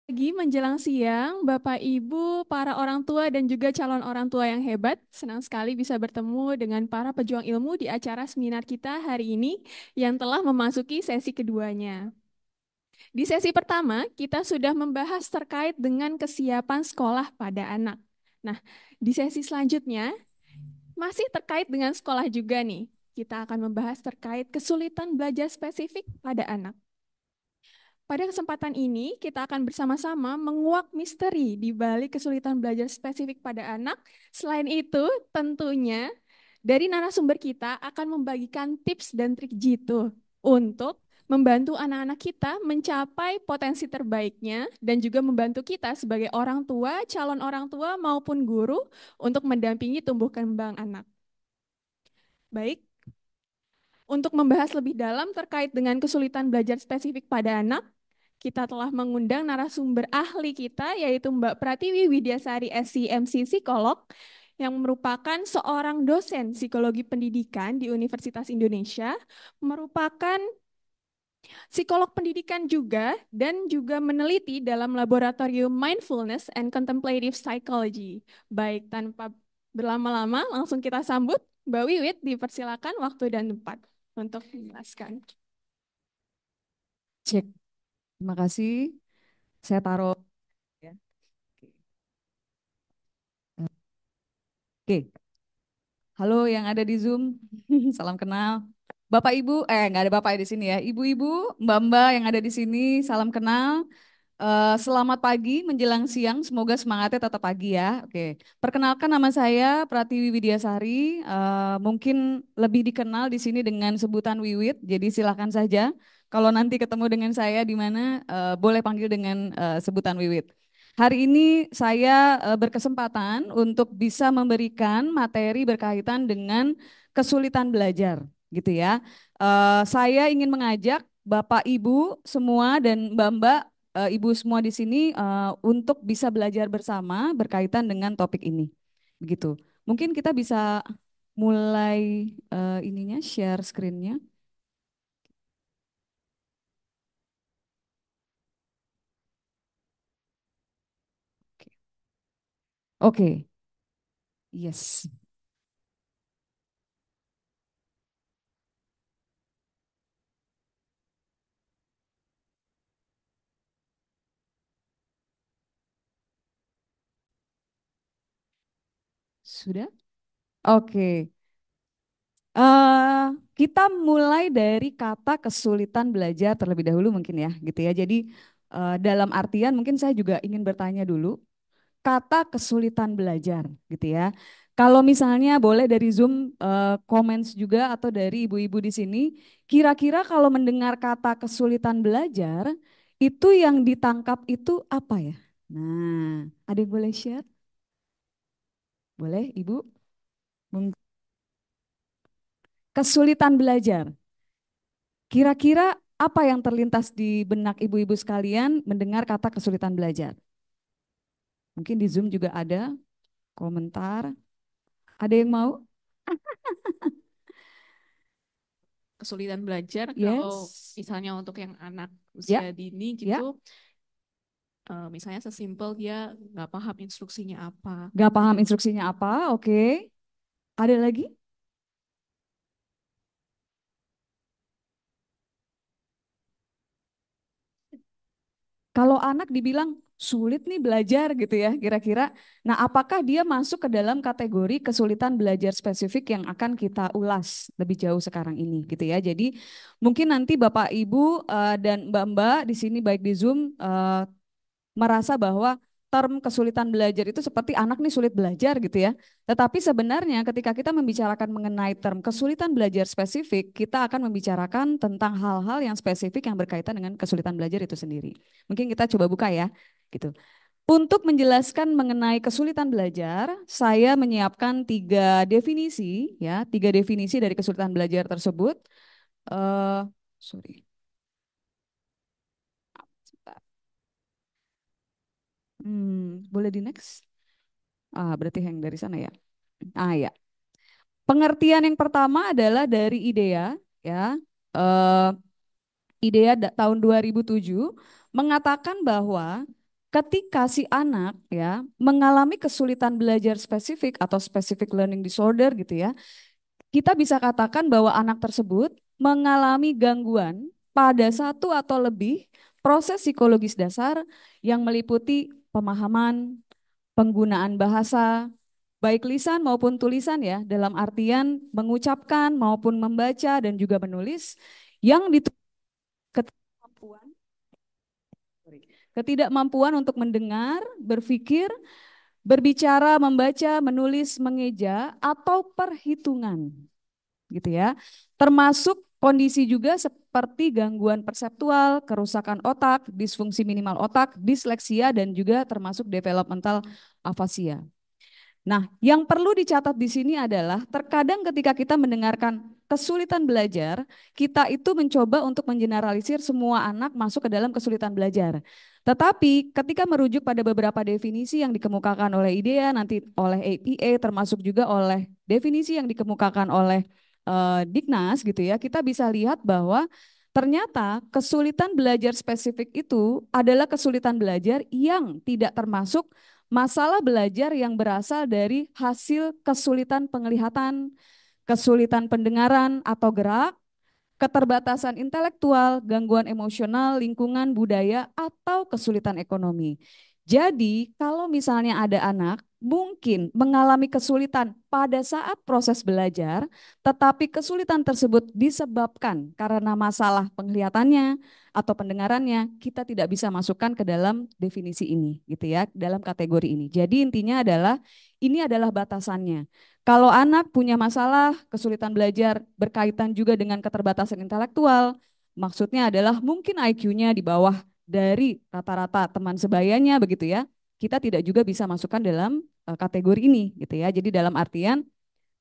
Pagi menjelang siang, Bapak Ibu, para orang tua dan juga calon orang tua yang hebat, senang sekali bisa bertemu dengan para pejuang ilmu di acara seminar kita hari ini yang telah memasuki sesi keduanya. Di sesi pertama, kita sudah membahas terkait dengan kesiapan sekolah pada anak. Nah, di sesi selanjutnya masih terkait dengan sekolah juga nih. Kita akan membahas terkait kesulitan belajar spesifik pada anak. Pada kesempatan ini, kita akan bersama-sama menguak misteri di balik kesulitan belajar spesifik pada anak. Selain itu, tentunya dari narasumber kita akan membagikan tips dan trik jitu untuk membantu anak-anak kita mencapai potensi terbaiknya dan juga membantu kita sebagai orang tua, calon orang tua maupun guru untuk mendampingi tumbuh kembang anak. Baik, untuk membahas lebih dalam terkait dengan kesulitan belajar spesifik pada anak, kita telah mengundang narasumber ahli kita yaitu Mbak Pratiwi Widyasari SCMC Psikolog yang merupakan seorang dosen psikologi pendidikan di Universitas Indonesia, merupakan psikolog pendidikan juga dan juga meneliti dalam laboratorium Mindfulness and Contemplative Psychology. Baik, tanpa berlama-lama langsung kita sambut Mbak Wiwit, dipersilakan waktu dan tempat untuk menjelaskan. Cek, terima kasih. Saya taruh ya. Oke, halo yang ada di Zoom. Salam kenal. Bapak Ibu, nggak ada Bapak di sini ya. Ibu-ibu, Mbak-mbak yang ada di sini, salam kenal. Selamat pagi menjelang siang, semoga semangatnya tetap pagi ya. Oke, perkenalkan nama saya Pratiwi Widyasari. Mungkin lebih dikenal di sini dengan sebutan Wiwit. Jadi silakan saja. Kalau nanti ketemu dengan saya di mana, boleh panggil dengan sebutan Wiwit. Hari ini saya berkesempatan untuk bisa memberikan materi berkaitan dengan kesulitan belajar, gitu ya. Saya ingin mengajak Bapak Ibu semua dan Mbak-mbak, Ibu semua di sini untuk bisa belajar bersama berkaitan dengan topik ini, begitu. Mungkin kita bisa mulai ininya share screen-nya. Oke, yes, sudah. Oke. eh kita mulai dari kata kesulitan belajar terlebih dahulu mungkin ya, gitu ya. Jadi dalam artian mungkin saya juga ingin bertanya dulu kata kesulitan belajar, gitu ya. Kalau misalnya boleh dari Zoom comments juga atau dari ibu-ibu di sini, kira-kira kalau mendengar kata kesulitan belajar itu yang ditangkap itu apa ya? Nah, ada yang boleh share? Boleh, Ibu? Kesulitan belajar. Kira-kira apa yang terlintas di benak ibu-ibu sekalian mendengar kata kesulitan belajar? Mungkin di Zoom juga ada komentar. Ada yang mau? Kesulitan belajar kalau Yes. misalnya untuk yang anak Ya, usia dini ya. gitu, misalnya sesimpel dia nggak paham instruksinya apa. Gak paham instruksinya apa? Oke. Ada lagi? Kalau anak dibilang sulit nih belajar gitu ya kira-kira. Nah, apakah dia masuk ke dalam kategori kesulitan belajar spesifik yang akan kita ulas lebih jauh sekarang ini gitu ya. Jadi mungkin nanti Bapak Ibu dan Mbak-mbak di sini baik di Zoom merasa bahwa term kesulitan belajar itu seperti anak nih sulit belajar gitu ya. Tetapi sebenarnya ketika kita membicarakan mengenai term kesulitan belajar spesifik, kita akan membicarakan tentang hal-hal yang spesifik yang berkaitan dengan kesulitan belajar itu sendiri. Mungkin kita coba buka ya, gitu. Untuk menjelaskan mengenai kesulitan belajar, saya menyiapkan tiga definisi dari kesulitan belajar tersebut. eh Sorry, sebentar. Boleh di next? Berarti yang dari sana ya. Ya. Pengertian yang pertama adalah dari IDEA, ya. Eh, IDEA tahun 2007 mengatakan bahwa ketika si anak ya mengalami kesulitan belajar spesifik atau specific learning disorder gitu ya, kita bisa katakan bahwa anak tersebut mengalami gangguan pada satu atau lebih proses psikologis dasar yang meliputi pemahaman, penggunaan bahasa, baik lisan maupun tulisan ya, dalam artian mengucapkan maupun membaca dan juga menulis yang ketidakmampuan, ketidakmampuan untuk mendengar, berpikir, berbicara, membaca, menulis, mengeja, atau perhitungan gitu ya. Termasuk kondisi juga seperti gangguan perseptual, kerusakan otak, disfungsi minimal otak, disleksia, dan juga termasuk developmental afasia. Nah, yang perlu dicatat di sini adalah terkadang ketika kita mendengarkan kesulitan belajar, kita itu mencoba untuk mengeneralisir semua anak masuk ke dalam kesulitan belajar. Tetapi ketika merujuk pada beberapa definisi yang dikemukakan oleh IDEA, nanti oleh APA, termasuk juga oleh definisi yang dikemukakan oleh Dignas gitu ya, kita bisa lihat bahwa ternyata kesulitan belajar spesifik itu adalah kesulitan belajar yang tidak termasuk masalah belajar yang berasal dari hasil kesulitan penglihatan, kesulitan pendengaran atau gerak, keterbatasan intelektual, gangguan emosional, lingkungan, budaya, atau kesulitan ekonomi. Jadi, kalau misalnya ada anak mungkin mengalami kesulitan pada saat proses belajar, tetapi kesulitan tersebut disebabkan karena masalah penglihatannya atau pendengarannya, kita tidak bisa masukkan ke dalam definisi ini, gitu ya, dalam kategori ini. Jadi intinya adalah ini adalah batasannya. Kalau anak punya masalah, kesulitan belajar berkaitan juga dengan keterbatasan intelektual, maksudnya adalah mungkin IQ-nya di bawah dari rata-rata teman sebayanya begitu ya. Kita tidak juga bisa masukkan dalam kategori ini gitu ya. Jadi dalam artian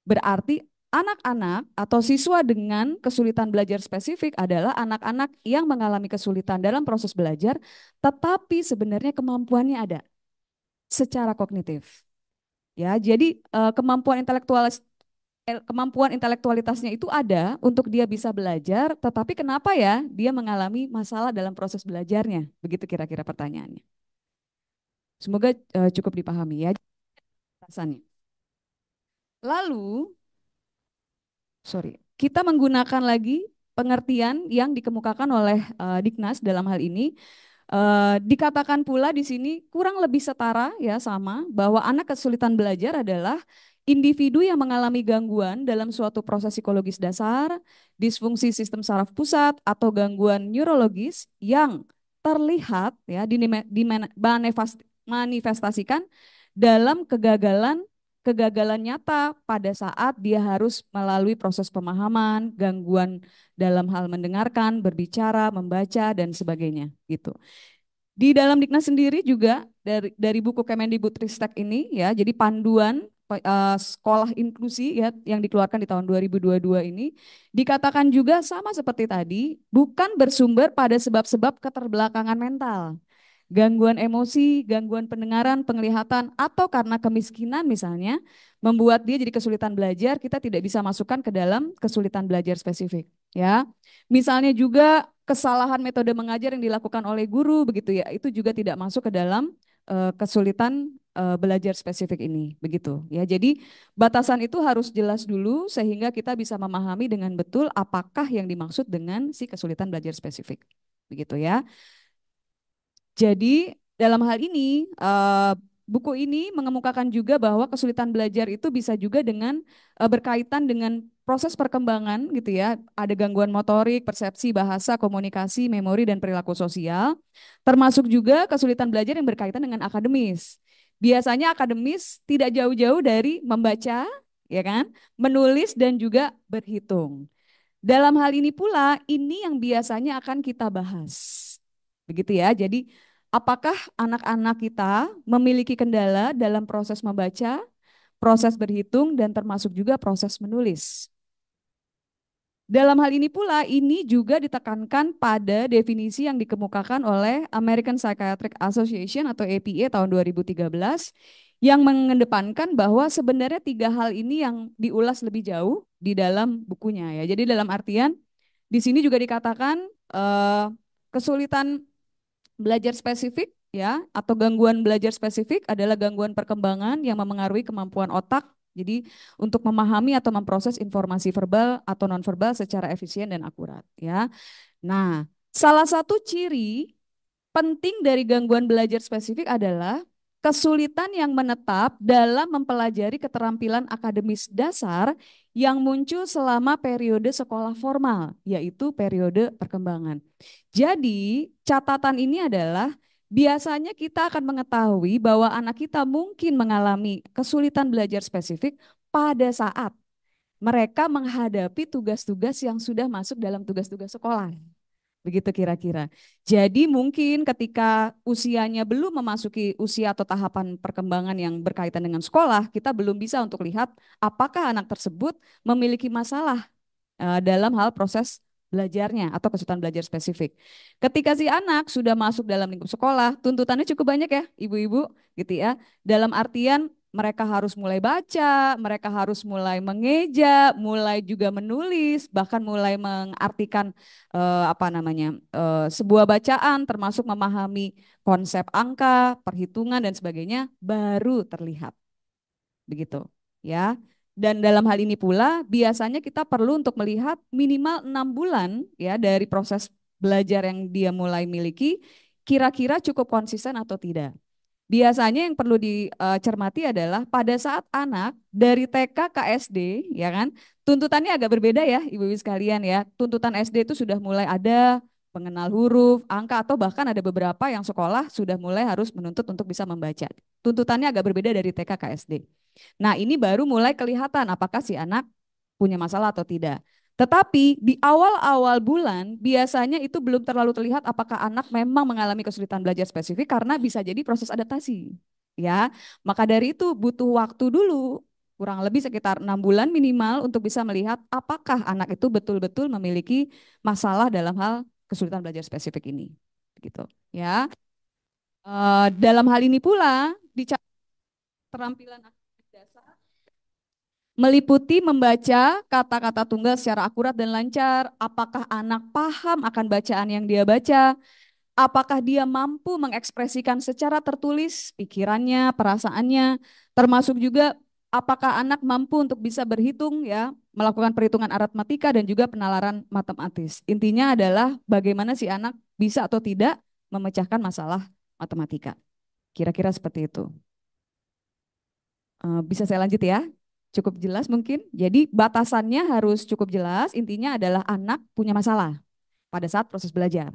berarti anak-anak atau siswa dengan kesulitan belajar spesifik adalah anak-anak yang mengalami kesulitan dalam proses belajar, tetapi sebenarnya kemampuannya ada secara kognitif. Ya, jadi kemampuan intelektualitasnya itu ada untuk dia bisa belajar, tetapi kenapa ya dia mengalami masalah dalam proses belajarnya? Begitu kira-kira pertanyaannya. Semoga cukup dipahami ya alasannya. Lalu, kita menggunakan lagi pengertian yang dikemukakan oleh Dignas dalam hal ini. Dikatakan pula di sini kurang lebih setara ya sama bahwa anak kesulitan belajar adalah individu yang mengalami gangguan dalam suatu proses psikologis dasar, disfungsi sistem saraf pusat atau gangguan neurologis yang terlihat ya manifestasikan dalam kegagalan nyata pada saat dia harus melalui proses pemahaman, gangguan dalam hal mendengarkan, berbicara, membaca dan sebagainya gitu. Di dalam Diknas sendiri juga dari buku Kemendikbudristek ini ya, jadi panduan sekolah inklusi ya yang dikeluarkan di tahun 2022 ini dikatakan juga sama seperti tadi, bukan bersumber pada sebab-sebab keterbelakangan mental, gangguan emosi, gangguan pendengaran, penglihatan, atau karena kemiskinan misalnya, membuat dia jadi kesulitan belajar, kita tidak bisa masukkan ke dalam kesulitan belajar spesifik. Ya, misalnya juga kesalahan metode mengajar yang dilakukan oleh guru, begitu ya, itu juga tidak masuk ke dalam kesulitan belajar spesifik ini, begitu ya. Jadi batasan itu harus jelas dulu sehingga kita bisa memahami dengan betul apakah yang dimaksud dengan si kesulitan belajar spesifik, begitu ya. Jadi dalam hal ini buku ini mengemukakan juga bahwa kesulitan belajar itu bisa juga dengan berkaitan dengan proses perkembangan gitu ya. Ada gangguan motorik, persepsi, bahasa, komunikasi, memori dan perilaku sosial. Termasuk juga kesulitan belajar yang berkaitan dengan akademis. Biasanya akademis tidak jauh-jauh dari membaca, ya kan, menulis dan juga berhitung. Dalam hal ini pula, ini yang biasanya akan kita bahas. Begitu ya. Jadi, apakah anak-anak kita memiliki kendala dalam proses membaca, proses berhitung, dan termasuk juga proses menulis? Dalam hal ini pula, ini juga ditekankan pada definisi yang dikemukakan oleh American Psychiatric Association atau APA tahun 2013 yang mengedepankan bahwa sebenarnya tiga hal ini yang diulas lebih jauh di dalam bukunya ya. Jadi dalam artian di sini juga dikatakan kesulitan belajar spesifik ya, atau gangguan belajar spesifik adalah gangguan perkembangan yang memengaruhi kemampuan otak. Jadi untuk memahami atau memproses informasi verbal atau nonverbal secara efisien dan akurat, ya. Nah, salah satu ciri penting dari gangguan belajar spesifik adalah kesulitan yang menetap dalam mempelajari keterampilan akademis dasar yang muncul selama periode sekolah formal, yaitu periode perkembangan. Jadi, catatan ini adalah biasanya kita akan mengetahui bahwa anak kita mungkin mengalami kesulitan belajar spesifik pada saat mereka menghadapi tugas-tugas yang sudah masuk dalam tugas-tugas sekolah. Begitu kira-kira. Jadi mungkin ketika usianya belum memasuki usia atau tahapan perkembangan yang berkaitan dengan sekolah, kita belum bisa untuk lihat apakah anak tersebut memiliki masalah dalam hal proses belajarnya atau kesulitan belajar spesifik. Ketika si anak sudah masuk dalam lingkup sekolah, tuntutannya cukup banyak ya, ibu-ibu, gitu ya. Dalam artian mereka harus mulai baca, mereka harus mulai mengeja, mulai juga menulis, bahkan mulai mengartikan sebuah bacaan, termasuk memahami konsep angka, perhitungan dan sebagainya, baru terlihat begitu ya. Dan dalam hal ini pula biasanya kita perlu untuk melihat minimal 6 bulan ya dari proses belajar yang dia mulai miliki kira-kira cukup konsisten atau tidak. Biasanya yang perlu dicermati adalah pada saat anak dari TK ke SD, ya kan, tuntutannya agak berbeda ya, ibu-ibu sekalian ya. Tuntutan SD itu sudah mulai ada pengenal huruf, angka, atau bahkan ada beberapa yang sekolah sudah mulai harus menuntut untuk bisa membaca. Tuntutannya agak berbeda dari TK ke SD. Nah, ini baru mulai kelihatan apakah si anak punya masalah atau tidak. Tetapi di awal-awal bulan biasanya itu belum terlalu terlihat apakah anak memang mengalami kesulitan belajar spesifik karena bisa jadi proses adaptasi. Ya, maka dari itu butuh waktu dulu kurang lebih sekitar 6 bulan minimal untuk bisa melihat apakah anak itu betul-betul memiliki masalah dalam hal kesulitan belajar spesifik ini. Gitu, ya. Dalam hal ini pula di keterampilan dasar meliputi membaca kata-kata tunggal secara akurat dan lancar, apakah anak paham akan bacaan yang dia baca, apakah dia mampu mengekspresikan secara tertulis pikirannya, perasaannya, termasuk juga apakah anak mampu untuk bisa berhitung ya, melakukan perhitungan aritmatika dan juga penalaran matematis. Intinya adalah bagaimana si anak bisa atau tidak memecahkan masalah matematika. Kira-kira seperti itu. Bisa saya lanjut ya? Cukup jelas mungkin. Jadi batasannya harus cukup jelas. Intinya adalah anak punya masalah pada saat proses belajar.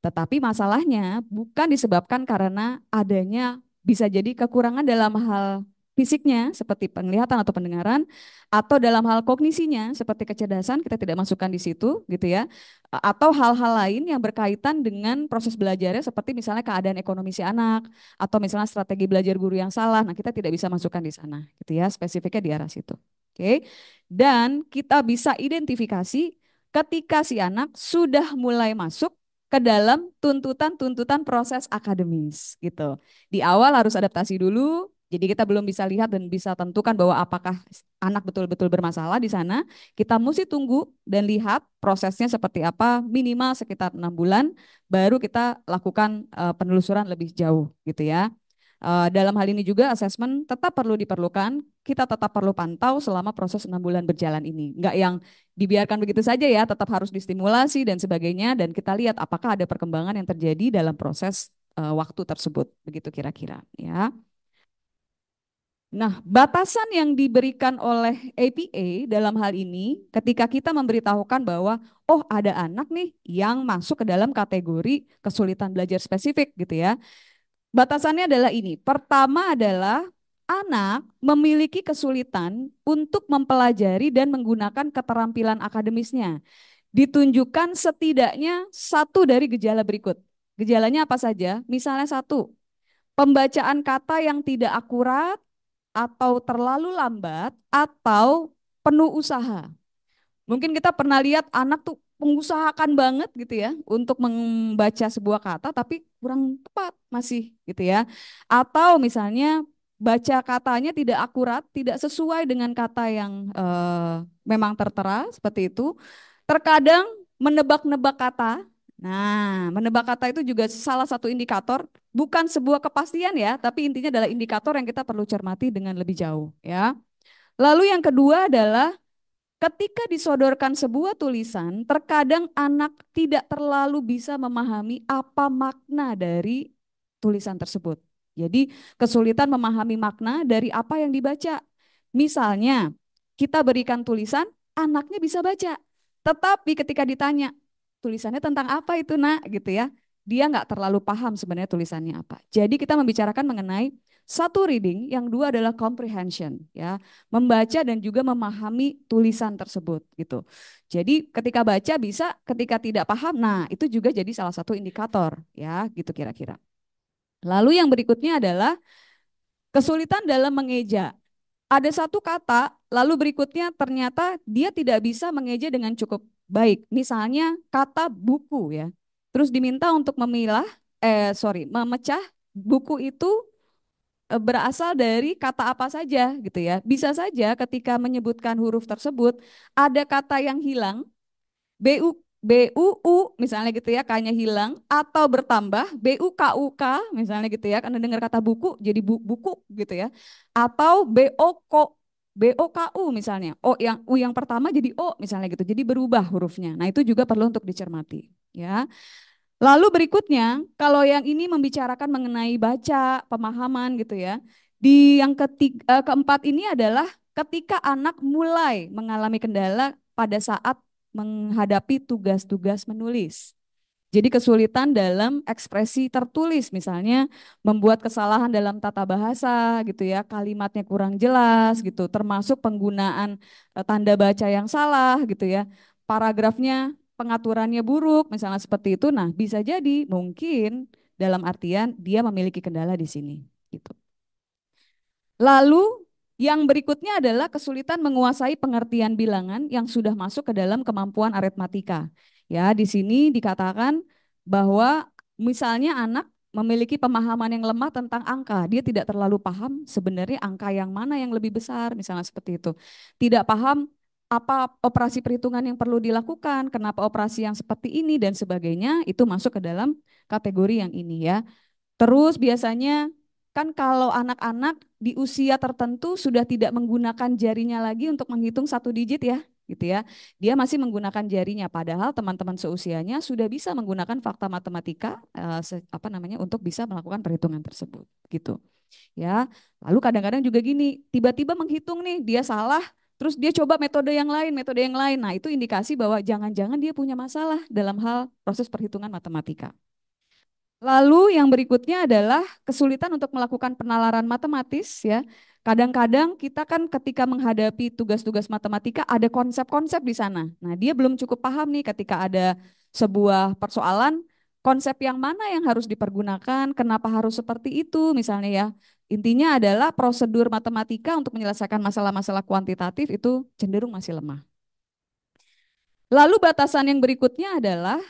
Tetapi masalahnya bukan disebabkan karena adanya bisa jadi kekurangan dalam hal fisiknya seperti penglihatan atau pendengaran atau dalam hal kognisinya seperti kecerdasan kita tidak masukkan di situ gitu ya. Atau hal-hal lain yang berkaitan dengan proses belajarnya seperti misalnya keadaan ekonomi si anak atau misalnya strategi belajar guru yang salah. Nah, kita tidak bisa masukkan di sana gitu ya. Spesifiknya di arah situ. Oke. Dan kita bisa identifikasi ketika si anak sudah mulai masuk ke dalam tuntutan-tuntutan proses akademis gitu. Di awal harus adaptasi dulu, jadi kita belum bisa lihat dan bisa tentukan bahwa apakah anak betul-betul bermasalah di sana. Kita mesti tunggu dan lihat prosesnya seperti apa, minimal sekitar 6 bulan, baru kita lakukan penelusuran lebih jauh gitu ya. Dalam hal ini juga asesmen tetap perlu diperlukan, kita tetap perlu pantau selama proses 6 bulan berjalan ini. Enggak yang dibiarkan begitu saja ya, tetap harus distimulasi dan sebagainya, dan kita lihat apakah ada perkembangan yang terjadi dalam proses waktu tersebut, begitu kira-kira ya. Nah, batasan yang diberikan oleh APA dalam hal ini ketika kita memberitahukan bahwa oh ada anak nih yang masuk ke dalam kategori kesulitan belajar spesifik gitu ya. Batasannya adalah ini. Pertama adalah anak memiliki kesulitan untuk mempelajari dan menggunakan keterampilan akademisnya. Ditunjukkan setidaknya satu dari gejala berikut. Gejalanya apa saja? Misalnya satu, pembacaan kata yang tidak akurat atau terlalu lambat atau penuh usaha. Mungkin kita pernah lihat anak tuh mengusahakan banget gitu ya untuk membaca sebuah kata tapi kurang tepat masih gitu ya. Atau misalnya baca katanya tidak akurat, tidak sesuai dengan kata yang memang tertera seperti itu. Terkadang menebak-nebak kata. Nah, menebak kata itu juga salah satu indikator, bukan sebuah kepastian ya, tapi intinya adalah indikator yang kita perlu cermati dengan lebih jauh ya. Lalu yang kedua adalah ketika disodorkan sebuah tulisan, terkadang anak tidak terlalu bisa memahami apa makna dari tulisan tersebut. Jadi kesulitan memahami makna dari apa yang dibaca. Misalnya, kita berikan tulisan, anaknya bisa baca. Tetapi ketika ditanya, tulisannya tentang apa itu nak gitu ya, dia nggak terlalu paham sebenarnya tulisannya apa. Jadi kita membicarakan mengenai satu reading, yang dua adalah comprehension ya, membaca dan juga memahami tulisan tersebut gitu. Jadi ketika baca bisa, ketika tidak paham, nah itu juga jadi salah satu indikator ya, gitu kira-kira. Lalu yang berikutnya adalah kesulitan dalam mengeja. Ada satu kata, lalu berikutnya ternyata dia tidak bisa mengeja dengan cukup baik. Misalnya kata buku ya. Terus diminta untuk memecah buku itu berasal dari kata apa saja gitu ya. Bisa saja ketika menyebutkan huruf tersebut ada kata yang hilang, BU misalnya gitu ya, K-nya hilang atau bertambah BUKUK misalnya gitu ya, karena dengar kata buku jadi buku gitu ya. Atau BOKU misalnya. Yang U yang pertama jadi O misalnya gitu. Jadi berubah hurufnya. Nah, itu juga perlu untuk dicermati ya. Lalu berikutnya, kalau yang ini membicarakan mengenai baca, pemahaman gitu ya. Di yang keempat ini adalah ketika anak mulai mengalami kendala pada saat menghadapi tugas-tugas menulis. Jadi kesulitan dalam ekspresi tertulis, misalnya membuat kesalahan dalam tata bahasa gitu ya, kalimatnya kurang jelas gitu, termasuk penggunaan tanda baca yang salah gitu ya, paragrafnya pengaturannya buruk, misalnya seperti itu. Nah, bisa jadi mungkin dalam artian dia memiliki kendala di sini gitu. Lalu yang berikutnya adalah kesulitan menguasai pengertian bilangan yang sudah masuk ke dalam kemampuan aritmatika. Ya, di sini dikatakan bahwa misalnya anak memiliki pemahaman yang lemah tentang angka. Dia tidak terlalu paham sebenarnya angka yang mana yang lebih besar, misalnya seperti itu. Tidak paham apa operasi perhitungan yang perlu dilakukan, kenapa operasi yang seperti ini dan sebagainya, itu masuk ke dalam kategori yang ini ya. Terus biasanya kan kalau anak-anak di usia tertentu sudah tidak menggunakan jarinya lagi untuk menghitung satu digit ya, gitu ya. Dia masih menggunakan jarinya, padahal teman-teman seusianya sudah bisa menggunakan fakta matematika untuk bisa melakukan perhitungan tersebut, gitu. Ya. Lalu kadang-kadang juga gini, tiba-tiba menghitung nih, dia salah, terus dia coba metode yang lain, metode yang lain. Nah, itu indikasi bahwa jangan-jangan dia punya masalah dalam hal proses perhitungan matematika. Lalu yang berikutnya adalah kesulitan untuk melakukan penalaran matematis ya. Kadang-kadang kita kan ketika menghadapi tugas-tugas matematika ada konsep-konsep di sana. Nah, dia belum cukup paham nih ketika ada sebuah persoalan, konsep yang mana yang harus dipergunakan, kenapa harus seperti itu misalnya ya. Intinya adalah prosedur matematika untuk menyelesaikan masalah-masalah kuantitatif itu cenderung masih lemah. Lalu batasan yang berikutnya adalah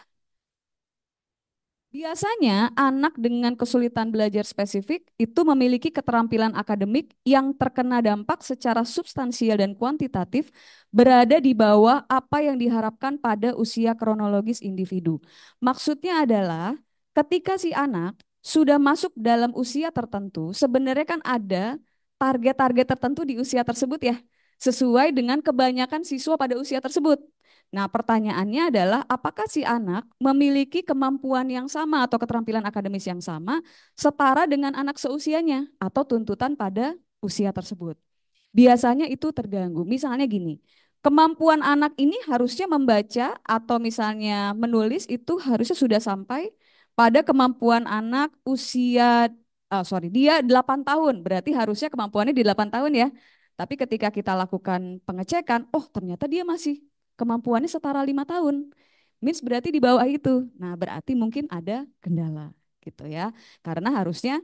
biasanya anak dengan kesulitan belajar spesifik itu memiliki keterampilan akademik yang terkena dampak secara substansial dan kuantitatif berada di bawah apa yang diharapkan pada usia kronologis individu. Maksudnya adalah ketika si anak sudah masuk dalam usia tertentu, sebenarnya kan ada target-target tertentu di usia tersebut ya, sesuai dengan kebanyakan siswa pada usia tersebut. Nah, pertanyaannya adalah apakah si anak memiliki kemampuan yang sama atau keterampilan akademis yang sama setara dengan anak seusianya atau tuntutan pada usia tersebut. Biasanya itu terganggu. Misalnya gini, kemampuan anak ini harusnya membaca atau misalnya menulis itu harusnya sudah sampai pada kemampuan anak dia 8 tahun, berarti harusnya kemampuannya di 8 tahun ya. Tapi ketika kita lakukan pengecekan, oh ternyata dia masih kemampuannya setara 5 tahun. Means berarti di bawah itu. Nah, berarti mungkin ada kendala gitu ya. Karena harusnya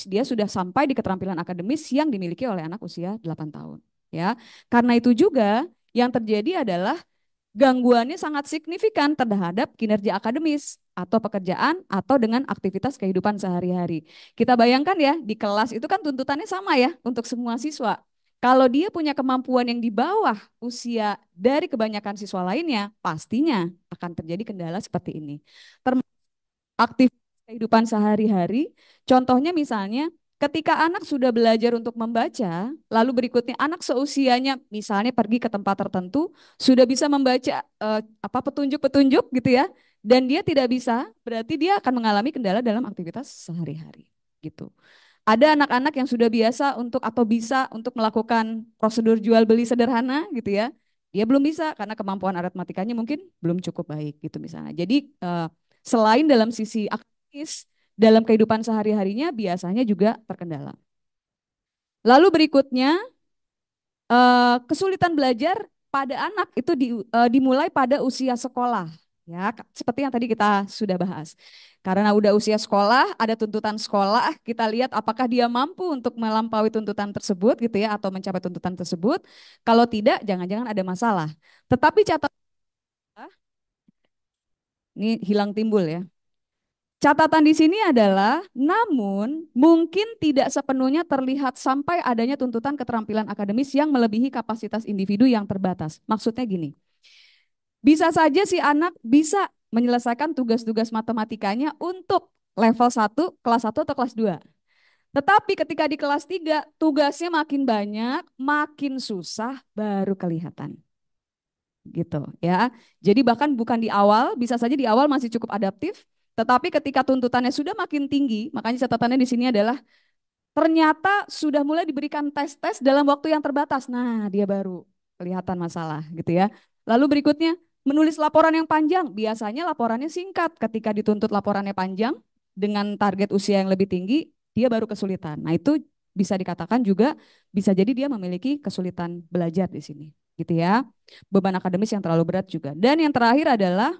dia sudah sampai di keterampilan akademis yang dimiliki oleh anak usia 8 tahun. Ya, karena itu juga yang terjadi adalah gangguannya sangat signifikan terhadap kinerja akademis atau pekerjaan atau dengan aktivitas kehidupan sehari-hari. Kita bayangkan ya, di kelas itu kan tuntutannya sama ya untuk semua siswa. Kalau dia punya kemampuan yang di bawah usia dari kebanyakan siswa lainnya, pastinya akan terjadi kendala seperti ini. Termasuk aktivitas kehidupan sehari-hari, contohnya misalnya ketika anak sudah belajar untuk membaca, lalu berikutnya anak seusianya misalnya pergi ke tempat tertentu, sudah bisa membaca apa petunjuk-petunjuk gitu ya, dan dia tidak bisa, berarti dia akan mengalami kendala dalam aktivitas sehari-hari gitu. Ada anak-anak yang sudah biasa untuk atau bisa untuk melakukan prosedur jual beli sederhana gitu ya. Dia belum bisa karena kemampuan aritmatikanya mungkin belum cukup baik gitu misalnya. Jadi selain dalam sisi akademis, dalam kehidupan sehari-harinya biasanya juga terkendala. Lalu berikutnya kesulitan belajar pada anak itu dimulai pada usia sekolah. Ya, seperti yang tadi kita sudah bahas. Karena udah usia sekolah, ada tuntutan sekolah, kita lihat apakah dia mampu untuk melampaui tuntutan tersebut gitu ya atau mencapai tuntutan tersebut. Kalau tidak, jangan-jangan ada masalah. Tetapi catatan ini hilang timbul ya. Catatan di sini adalah, namun mungkin tidak sepenuhnya terlihat sampai adanya tuntutan keterampilan akademis yang melebihi kapasitas individu yang terbatas. Maksudnya gini, bisa saja si anak bisa menyelesaikan tugas-tugas matematikanya untuk level 1, kelas 1 atau kelas 2. Tetapi ketika di kelas 3, tugasnya makin banyak, makin susah, baru kelihatan gitu ya. Jadi bahkan bukan di awal, bisa saja di awal masih cukup adaptif, tetapi ketika tuntutannya sudah makin tinggi, makanya catatannya di sini adalah ternyata sudah mulai diberikan tes-tes dalam waktu yang terbatas. Nah, dia baru kelihatan masalah gitu ya. Lalu berikutnya, menulis laporan yang panjang. Biasanya laporannya singkat. Ketika dituntut laporannya panjang dengan target usia yang lebih tinggi, dia baru kesulitan. Nah, itu bisa dikatakan juga bisa jadi dia memiliki kesulitan belajar di sini gitu ya. Beban akademis yang terlalu berat juga. Dan yang terakhir adalah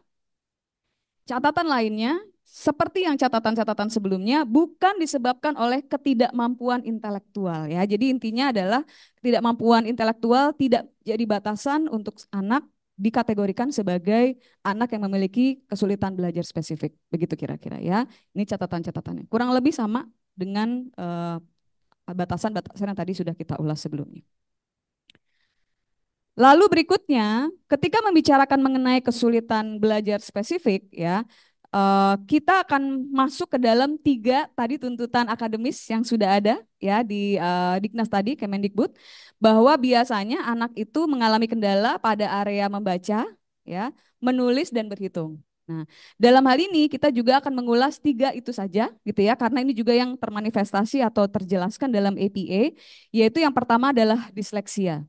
catatan lainnya, seperti yang catatan-catatan sebelumnya, bukan disebabkan oleh ketidakmampuan intelektual ya. Jadi intinya adalah ketidakmampuan intelektual tidak jadi batasan untuk anak dikategorikan sebagai anak yang memiliki kesulitan belajar spesifik. Begitu kira-kira ya. Ini catatan-catatannya. Kurang lebih sama dengan batasan-batasan yang tadi sudah kita ulas sebelumnya. Lalu berikutnya, ketika membicarakan mengenai kesulitan belajar spesifik, ya, kita akan masuk ke dalam tiga tadi tuntutan akademis yang sudah ada ya di Diknas tadi, Kemendikbud, bahwa biasanya anak itu mengalami kendala pada area membaca, ya, menulis dan berhitung. Nah, dalam hal ini kita juga akan mengulas tiga itu saja, gitu ya, karena ini juga yang termanifestasi atau terjelaskan dalam APA, yaitu yang pertama adalah disleksia.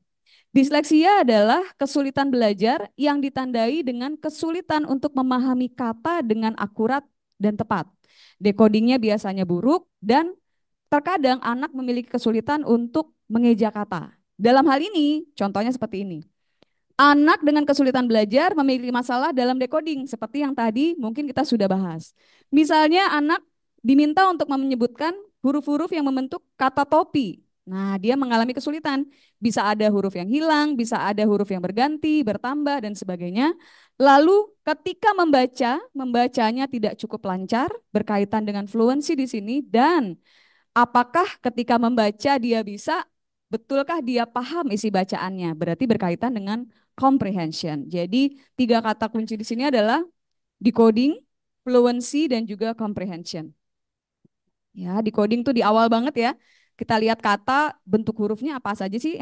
Disleksia adalah kesulitan belajar yang ditandai dengan kesulitan untuk memahami kata dengan akurat dan tepat. Decodingnya biasanya buruk dan terkadang anak memiliki kesulitan untuk mengeja kata. Dalam hal ini, contohnya seperti ini. Anak dengan kesulitan belajar memiliki masalah dalam decoding, seperti yang tadi mungkin kita sudah bahas. Misalnya anak diminta untuk menyebutkan huruf-huruf yang membentuk kata topi. Nah, dia mengalami kesulitan. Bisa ada huruf yang hilang, bisa ada huruf yang berganti, bertambah, dan sebagainya. Lalu ketika membacanya tidak cukup lancar, berkaitan dengan fluensi di sini, dan apakah ketika membaca dia bisa, betulkah dia paham isi bacaannya? Berarti berkaitan dengan comprehension. Jadi tiga kata kunci di sini adalah decoding, fluency, dan juga comprehension. Ya, decoding tuh di awal banget ya. Kita lihat kata, bentuk hurufnya apa saja sih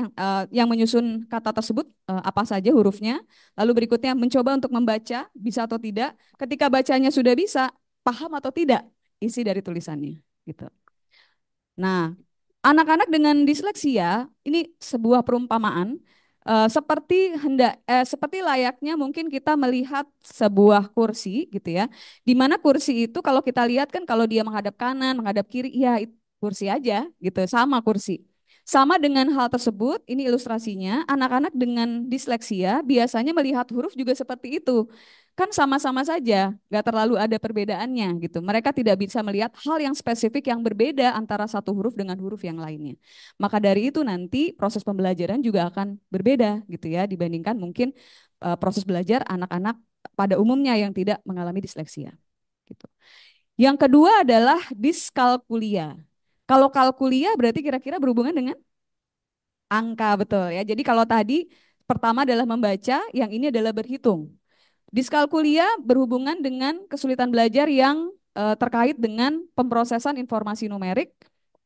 yang menyusun kata tersebut, apa saja hurufnya. Lalu berikutnya mencoba untuk membaca, bisa atau tidak. Ketika bacanya sudah bisa, paham atau tidak isi dari tulisannya gitu. Nah, anak-anak dengan disleksia ini sebuah perumpamaan seperti layaknya mungkin kita melihat sebuah kursi gitu ya. Di mana kursi itu kalau kita lihat kan kalau dia menghadap kanan, menghadap kiri, ya kursi aja gitu, sama kursi. Sama dengan hal tersebut, ini ilustrasinya, anak-anak dengan disleksia biasanya melihat huruf juga seperti itu. Kan sama-sama saja, nggak terlalu ada perbedaannya gitu. Mereka tidak bisa melihat hal yang spesifik yang berbeda antara satu huruf dengan huruf yang lainnya. Maka dari itu nanti proses pembelajaran juga akan berbeda gitu ya dibandingkan mungkin proses belajar anak-anak pada umumnya yang tidak mengalami disleksia. Gitu. Yang kedua adalah diskalkulia. Kalau kalkulia berarti kira-kira berhubungan dengan Angka betul ya. Jadi kalau tadi pertama adalah membaca, yang ini adalah berhitung. Diskalkulia berhubungan dengan kesulitan belajar yang terkait dengan pemrosesan informasi numerik,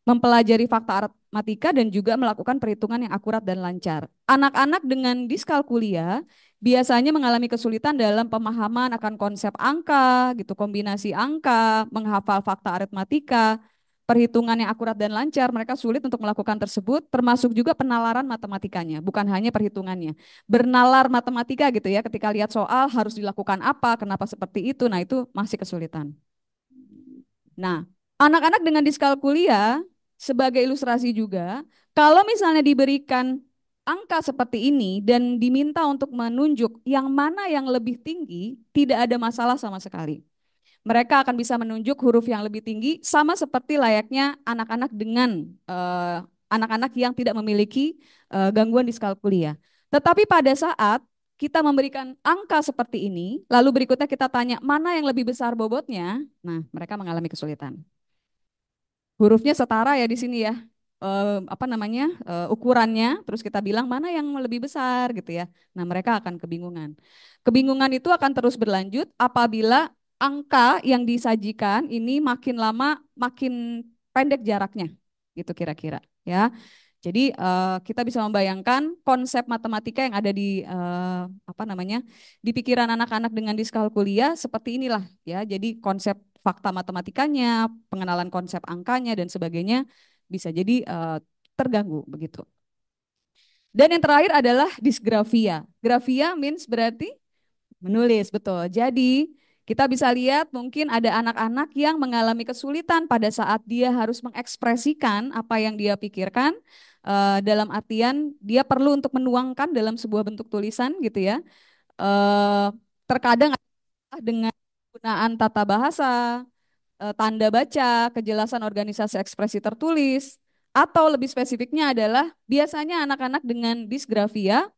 mempelajari fakta aritmatika dan juga melakukan perhitungan yang akurat dan lancar. Anak-anak dengan diskalkulia biasanya mengalami kesulitan dalam pemahaman akan konsep angka, gitu, kombinasi angka, menghafal fakta aritmatika, perhitungan yang akurat dan lancar, mereka sulit untuk melakukan tersebut, termasuk juga penalaran matematikanya, bukan hanya perhitungannya. Bernalar matematika gitu ya, ketika lihat soal harus dilakukan apa, kenapa seperti itu, nah itu masih kesulitan. Nah, anak-anak dengan diskalkulia sebagai ilustrasi juga, kalau misalnya diberikan angka seperti ini dan diminta untuk menunjuk yang mana yang lebih tinggi, tidak ada masalah sama sekali. Mereka akan bisa menunjuk huruf yang lebih tinggi sama seperti layaknya anak-anak dengan anak-anak yang tidak memiliki gangguan diskalkulia. Tetapi pada saat kita memberikan angka seperti ini, lalu berikutnya kita tanya mana yang lebih besar bobotnya, nah mereka mengalami kesulitan. Hurufnya setara ya di sini ya. Apa namanya? Ukurannya, terus kita bilang mana yang lebih besar gitu ya. Nah, mereka akan kebingungan. Kebingungan itu akan terus berlanjut apabila angka yang disajikan ini makin lama makin pendek jaraknya. Gitu kira-kira ya. Jadi kita bisa membayangkan konsep matematika yang ada di apa namanya di pikiran anak-anak dengan diskalkulia seperti inilah ya. Jadi konsep fakta matematikanya, pengenalan konsep angkanya dan sebagainya bisa jadi terganggu begitu. Dan yang terakhir adalah disgrafia. Grafia means berarti menulis, betul. Jadi kita bisa lihat mungkin ada anak-anak yang mengalami kesulitan pada saat dia harus mengekspresikan apa yang dia pikirkan dalam artian dia perlu untuk menuangkan dalam sebuah bentuk tulisan gitu ya. Eh, Terkadang dengan penggunaan tata bahasa, tanda baca, kejelasan organisasi ekspresi tertulis, atau lebih spesifiknya adalah biasanya anak-anak dengan disgrafia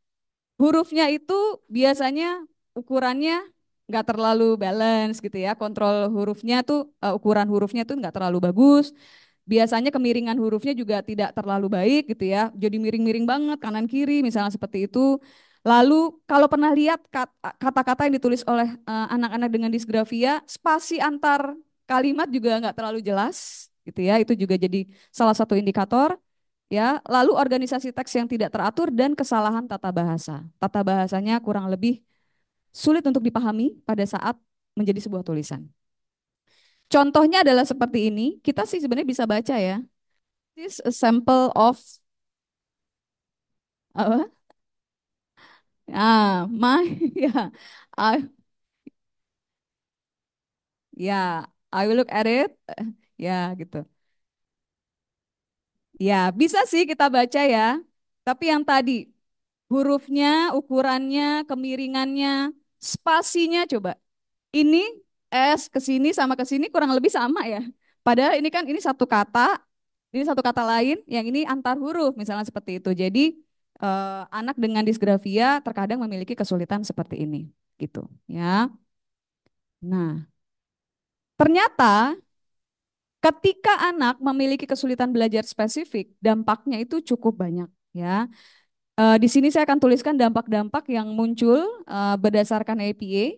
hurufnya itu biasanya ukurannya nggak terlalu balance gitu ya. Kontrol hurufnya tuh ukuran hurufnya tuh nggak terlalu bagus. Biasanya kemiringan hurufnya juga tidak terlalu baik gitu ya. Jadi miring-miring banget kanan kiri misalnya seperti itu. Lalu kalau pernah lihat kata-kata yang ditulis oleh anak-anak dengan disgrafia, spasi antar kalimat juga nggak terlalu jelas gitu ya. Itu juga jadi salah satu indikator ya. Lalu organisasi teks yang tidak teratur dan kesalahan tata bahasa. Tata bahasanya kurang lebih sulit untuk dipahami pada saat menjadi sebuah tulisan. Contohnya adalah seperti ini. Kita sih sebenarnya bisa baca ya. This is a sample of apa? My ya, I ya, I will look at it. Ya, gitu. Ya, bisa sih kita baca ya. Tapi yang tadi hurufnya, ukurannya, kemiringannya, spasinya coba. Ini S ke sini sama ke sini kurang lebih sama ya. Padahal ini kan ini satu kata lain, yang ini antar huruf misalnya seperti itu. Jadi anak dengan disgrafia terkadang memiliki kesulitan seperti ini, gitu ya. Nah, ternyata ketika anak memiliki kesulitan belajar spesifik, dampaknya itu cukup banyak ya. Di sini saya akan tuliskan dampak-dampak yang muncul berdasarkan APA,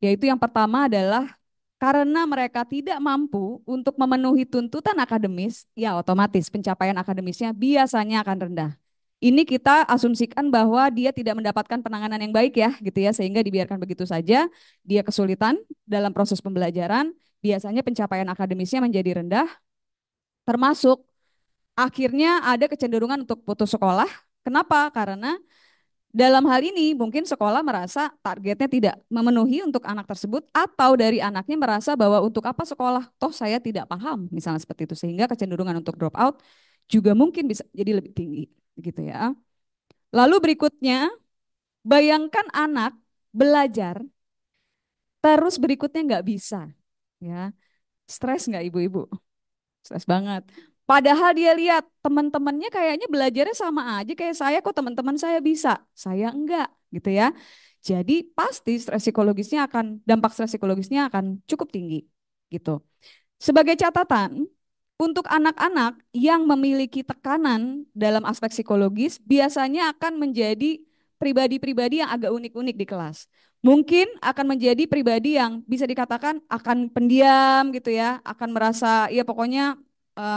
yaitu yang pertama adalah karena mereka tidak mampu untuk memenuhi tuntutan akademis, ya otomatis pencapaian akademisnya biasanya akan rendah. Ini kita asumsikan bahwa dia tidak mendapatkan penanganan yang baik ya, gitu ya, sehingga dibiarkan begitu saja, dia kesulitan dalam proses pembelajaran, biasanya pencapaian akademisnya menjadi rendah, termasuk akhirnya ada kecenderungan untuk putus sekolah. Kenapa? Karena dalam hal ini mungkin sekolah merasa targetnya tidak memenuhi untuk anak tersebut atau dari anaknya merasa bahwa untuk apa sekolah, toh saya tidak paham, misalnya seperti itu, sehingga kecenderungan untuk drop out juga mungkin bisa jadi lebih tinggi gitu ya. Lalu berikutnya, bayangkan anak belajar terus berikutnya nggak bisa ya. Stres nggak ibu-ibu? Stres banget. Padahal dia lihat teman-temannya kayaknya belajarnya sama aja kayak saya, kok teman-teman saya bisa, saya enggak gitu ya. Jadi pasti dampak stres psikologisnya akan cukup tinggi gitu. Sebagai catatan, Untuk anak-anak yang memiliki tekanan dalam aspek psikologis, biasanya akan menjadi pribadi-pribadi yang agak unik-unik di kelas. Mungkin akan menjadi pribadi yang bisa dikatakan akan pendiam gitu ya, akan merasa ya pokoknya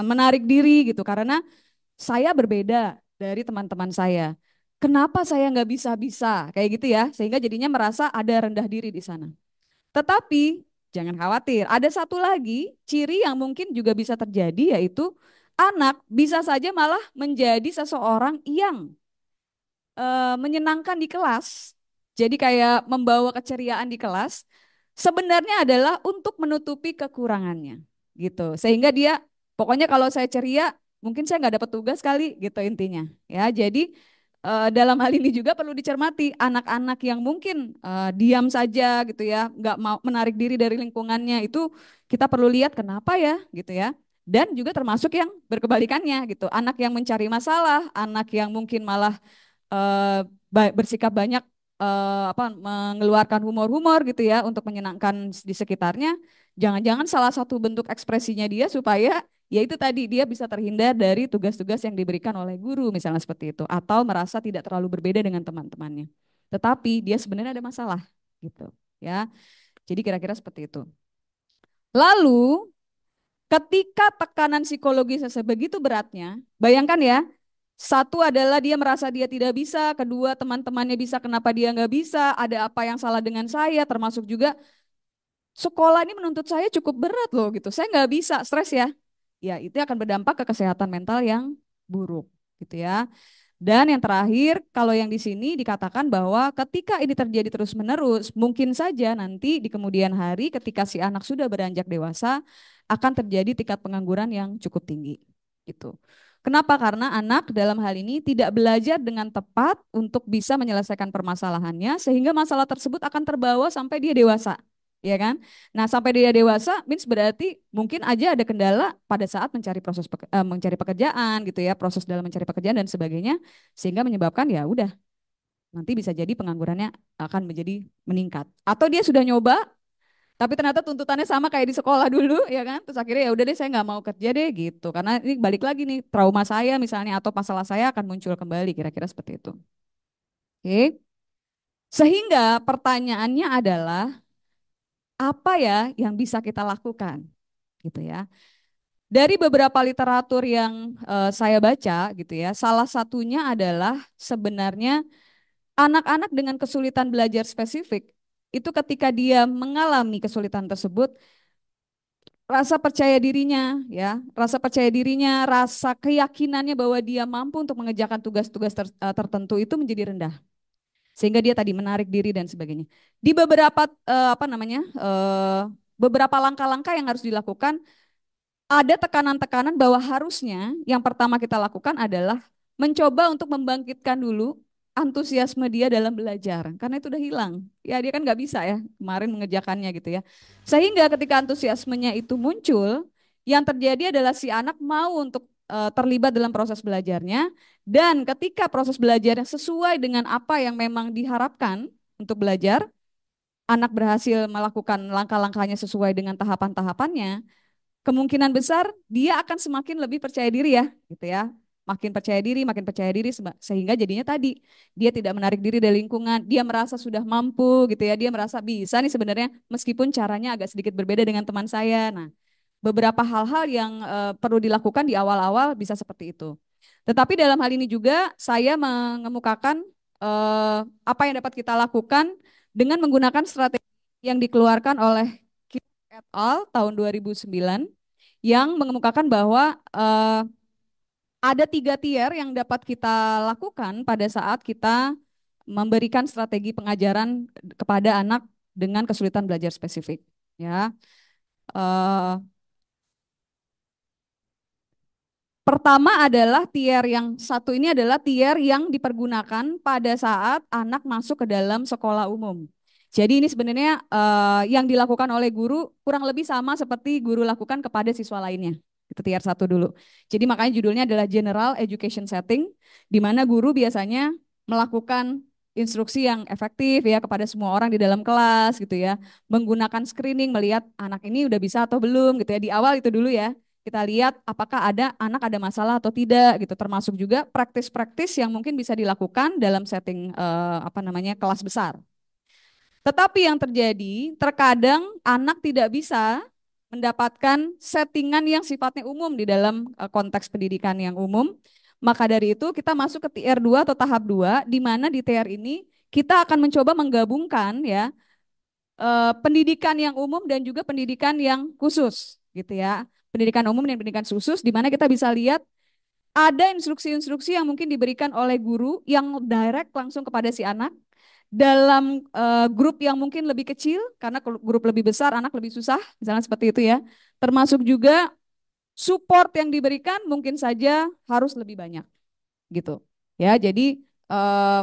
menarik diri gitu karena saya berbeda dari teman-teman saya. Kenapa saya nggak bisa-bisa kayak gitu ya, sehingga jadinya merasa ada rendah diri di sana. Tetapi jangan khawatir, ada satu lagi ciri yang mungkin juga bisa terjadi yaitu anak bisa saja malah menjadi seseorang yang menyenangkan di kelas. Jadi kayak membawa keceriaan di kelas sebenarnya adalah untuk menutupi kekurangannya gitu. Sehingga dia pokoknya kalau saya ceria mungkin saya nggak dapat tugas kali gitu intinya. Ya, jadi dalam hal ini juga perlu dicermati anak-anak yang mungkin diam saja gitu ya, nggak mau menarik diri dari lingkungannya itu kita perlu lihat kenapa ya gitu ya. Dan juga termasuk yang berkebalikannya gitu, anak yang mencari masalah, anak yang mungkin malah eh, bersikap banyak apa mengeluarkan humor-humor gitu ya untuk menyenangkan di sekitarnya. Jangan-jangan salah satu bentuk ekspresinya dia supaya ya itu tadi dia bisa terhindar dari tugas-tugas yang diberikan oleh guru misalnya seperti itu atau merasa tidak terlalu berbeda dengan teman-temannya. Tetapi dia sebenarnya ada masalah gitu ya. Jadi kira-kira seperti itu. Lalu ketika tekanan psikologisnya sebegitu beratnya, bayangkan ya, satu adalah dia merasa dia tidak bisa, kedua teman-temannya bisa, kenapa dia nggak bisa, ada apa yang salah dengan saya, termasuk juga sekolah ini menuntut saya cukup berat loh gitu, saya nggak bisa, stres ya. Ya itu akan berdampak ke kesehatan mental yang buruk gitu ya. Dan yang terakhir, kalau yang di sini dikatakan bahwa ketika ini terjadi terus-menerus, mungkin saja nanti di kemudian hari ketika si anak sudah beranjak dewasa, akan terjadi tingkat pengangguran yang cukup tinggi. Gitu. Kenapa? Karena anak dalam hal ini tidak belajar dengan tepat untuk bisa menyelesaikan permasalahannya, sehingga masalah tersebut akan terbawa sampai dia dewasa. Ya kan? Nah, sampai dia dewasa means berarti mungkin aja ada kendala pada saat mencari pekerjaan gitu ya, proses dalam mencari pekerjaan dan sebagainya sehingga menyebabkan ya udah nanti bisa jadi penganggurannya akan menjadi meningkat. Atau dia sudah nyoba tapi ternyata tuntutannya sama kayak di sekolah dulu ya kan. Terus akhirnya ya udah deh saya nggak mau kerja deh gitu. Karena ini balik lagi nih trauma saya misalnya atau masalah saya akan muncul kembali kira-kira seperti itu. Oke. Sehingga pertanyaannya adalah apa ya yang bisa kita lakukan gitu ya. Dari beberapa literatur yang saya baca gitu ya, salah satunya adalah sebenarnya anak-anak dengan kesulitan belajar spesifik itu ketika dia mengalami kesulitan tersebut, rasa percaya dirinya ya, rasa percaya dirinya, rasa keyakinannya bahwa dia mampu untuk mengerjakan tugas-tugas tertentu itu menjadi rendah. Sehingga dia tadi menarik diri dan sebagainya. Di beberapa apa namanya? Beberapa langkah-langkah yang harus dilakukan ada tekanan-tekanan bahwa harusnya yang pertama kita lakukan adalah mencoba untuk membangkitkan dulu antusiasme dia dalam belajar karena itu udah hilang ya dia kan nggak bisa ya kemarin mengerjakannya gitu ya sehingga ketika antusiasmenya itu muncul yang terjadi adalah si anak mau untuk terlibat dalam proses belajarnya dan ketika proses belajarnya sesuai dengan apa yang memang diharapkan untuk belajar anak berhasil melakukan langkah-langkahnya sesuai dengan tahapan-tahapannya kemungkinan besar dia akan semakin lebih percaya diri ya, gitu ya. Makin percaya diri sehingga jadinya tadi dia tidak menarik diri dari lingkungan, dia merasa sudah mampu gitu ya, dia merasa bisa nih sebenarnya meskipun caranya agak sedikit berbeda dengan teman saya. Nah, beberapa hal-hal yang perlu dilakukan di awal-awal bisa seperti itu. Tetapi dalam hal ini juga saya mengemukakan apa yang dapat kita lakukan dengan menggunakan strategi yang dikeluarkan oleh Kim et al. Tahun 2009 yang mengemukakan bahwa ada 3 tier yang dapat kita lakukan pada saat kita memberikan strategi pengajaran kepada anak dengan kesulitan belajar spesifik. Ya, eh, pertama adalah tier yang satu ini adalah tier yang dipergunakan pada saat anak masuk ke dalam sekolah umum. Jadi ini sebenarnya yang dilakukan oleh guru kurang lebih sama seperti guru lakukan kepada siswa lainnya. Itu tier satu dulu. Jadi makanya judulnya adalah General Education Setting, di mana guru biasanya melakukan instruksi yang efektif ya kepada semua orang di dalam kelas gitu ya. Menggunakan screening melihat anak ini udah bisa atau belum gitu ya. Di awal itu dulu ya. kita lihat apakah anak ada masalah atau tidak gitu, termasuk juga praktis-praktis yang mungkin bisa dilakukan dalam setting apa namanya kelas besar. Tetapi yang terjadi, terkadang anak tidak bisa mendapatkan settingan yang sifatnya umum di dalam konteks pendidikan yang umum. Maka dari itu kita masuk ke tier 2 atau tahap 2, di mana di tier ini kita akan mencoba menggabungkan ya pendidikan yang umum dan juga pendidikan yang khusus gitu ya. Pendidikan umum dan pendidikan khusus di mana kita bisa lihat ada instruksi-instruksi yang mungkin diberikan oleh guru yang direct langsung kepada si anak dalam grup yang mungkin lebih kecil, karena kalau grup lebih besar anak lebih susah, misalnya seperti itu ya. Termasuk juga support yang diberikan mungkin saja harus lebih banyak gitu. Ya, jadi eh,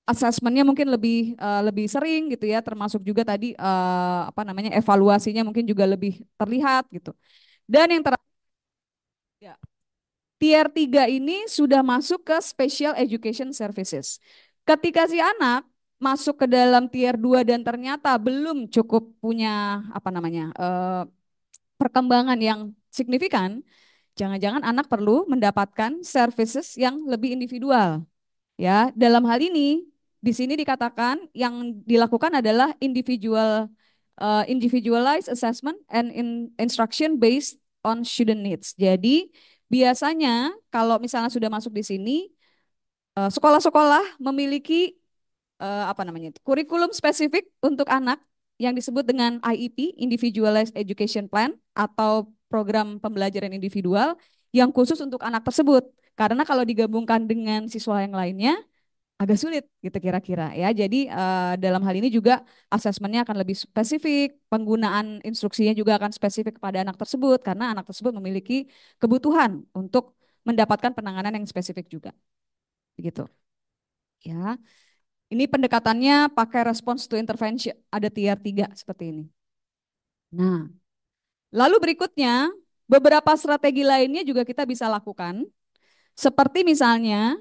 asesmennya mungkin lebih sering gitu ya, termasuk juga tadi apa namanya evaluasinya mungkin juga lebih terlihat gitu. Dan yang terakhir ya, tier 3 ini sudah masuk ke special education services. Ketika si anak masuk ke dalam tier 2 dan ternyata belum cukup punya apa namanya perkembangan yang signifikan, jangan-jangan anak perlu mendapatkan services yang lebih individual. Ya, dalam hal ini di sini dikatakan yang dilakukan adalah individualized assessment and instruction based on student needs. Jadi biasanya kalau misalnya sudah masuk di sini, sekolah-sekolah memiliki apa namanya itu, kurikulum spesifik untuk anak yang disebut dengan IEP, Individualized Education Plan, atau program pembelajaran individual yang khusus untuk anak tersebut. Karena kalau digabungkan dengan siswa yang lainnya, agak sulit gitu kira-kira ya. Jadi dalam hal ini juga asesmennya akan lebih spesifik, penggunaan instruksinya juga akan spesifik kepada anak tersebut karena anak tersebut memiliki kebutuhan untuk mendapatkan penanganan yang spesifik juga. Begitu. Ya. Ini pendekatannya pakai response to intervention, ada tier 3 seperti ini. Nah, lalu berikutnya beberapa strategi lainnya juga kita bisa lakukan. Seperti misalnya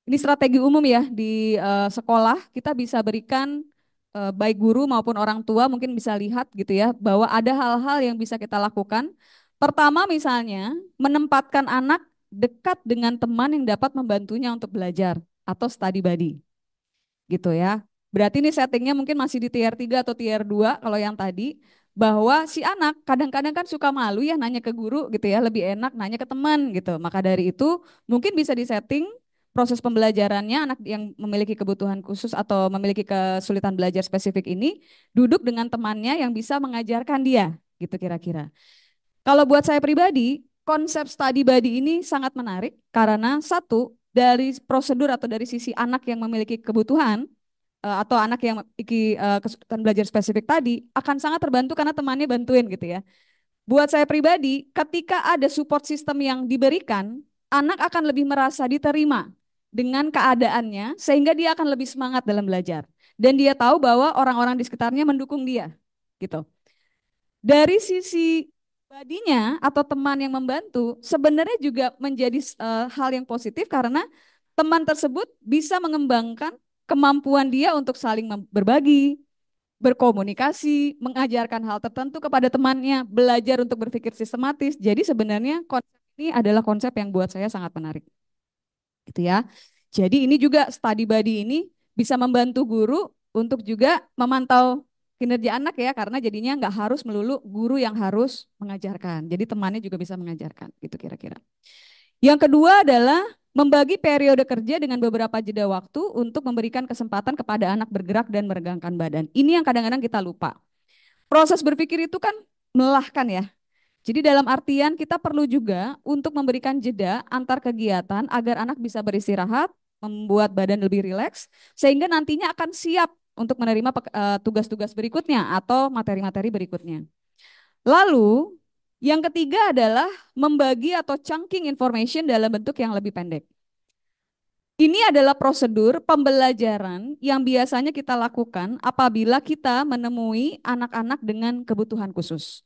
ini strategi umum ya di sekolah kita bisa berikan baik guru maupun orang tua mungkin bisa lihat gitu ya bahwa ada hal-hal yang bisa kita lakukan. Pertama misalnya menempatkan anak dekat dengan teman yang dapat membantunya untuk belajar atau study buddy gitu ya. Berarti ini settingnya mungkin masih di tier 3 atau tier 2 kalau yang tadi bahwa si anak kadang-kadang kan suka malu ya nanya ke guru gitu ya, lebih enak nanya ke teman gitu. Maka dari itu mungkin bisa disetting proses pembelajarannya anak yang memiliki kebutuhan khusus atau memiliki kesulitan belajar spesifik ini duduk dengan temannya yang bisa mengajarkan dia gitu kira-kira. Kalau buat saya pribadi, konsep study buddy ini sangat menarik karena satu, dari prosedur atau dari sisi anak yang memiliki kebutuhan atau anak yang memiliki kesulitan belajar spesifik tadi akan sangat terbantu karena temannya bantuin gitu ya. Buat saya pribadi, ketika ada support system yang diberikan, anak akan lebih merasa diterima dengan keadaannya sehingga dia akan lebih semangat dalam belajar. Dan dia tahu bahwa orang-orang di sekitarnya mendukung dia gitu. Dari sisi badinya atau teman yang membantu sebenarnya juga menjadi hal yang positif karena teman tersebut bisa mengembangkan kemampuan dia untuk saling berbagi, berkomunikasi, mengajarkan hal tertentu kepada temannya, belajar untuk berpikir sistematis. Jadi sebenarnya konsep ini adalah konsep yang buat saya sangat menarik. Gitu ya. Jadi ini juga study buddy ini bisa membantu guru untuk juga memantau kinerja anak ya karena jadinya nggak harus melulu guru yang harus mengajarkan. Jadi temannya juga bisa mengajarkan gitu kira-kira. Yang kedua adalah membagi periode kerja dengan beberapa jeda waktu untuk memberikan kesempatan kepada anak bergerak dan meregangkan badan. Ini yang kadang-kadang kita lupa. Proses berpikir itu kan melelahkan ya. Jadi dalam artian kita perlu juga untuk memberikan jeda antar kegiatan agar anak bisa beristirahat, membuat badan lebih rileks, sehingga nantinya akan siap untuk menerima tugas-tugas berikutnya atau materi-materi berikutnya. Lalu yang ketiga adalah membagi atau chunking information dalam bentuk yang lebih pendek. Ini adalah prosedur pembelajaran yang biasanya kita lakukan apabila kita menemui anak-anak dengan kebutuhan khusus.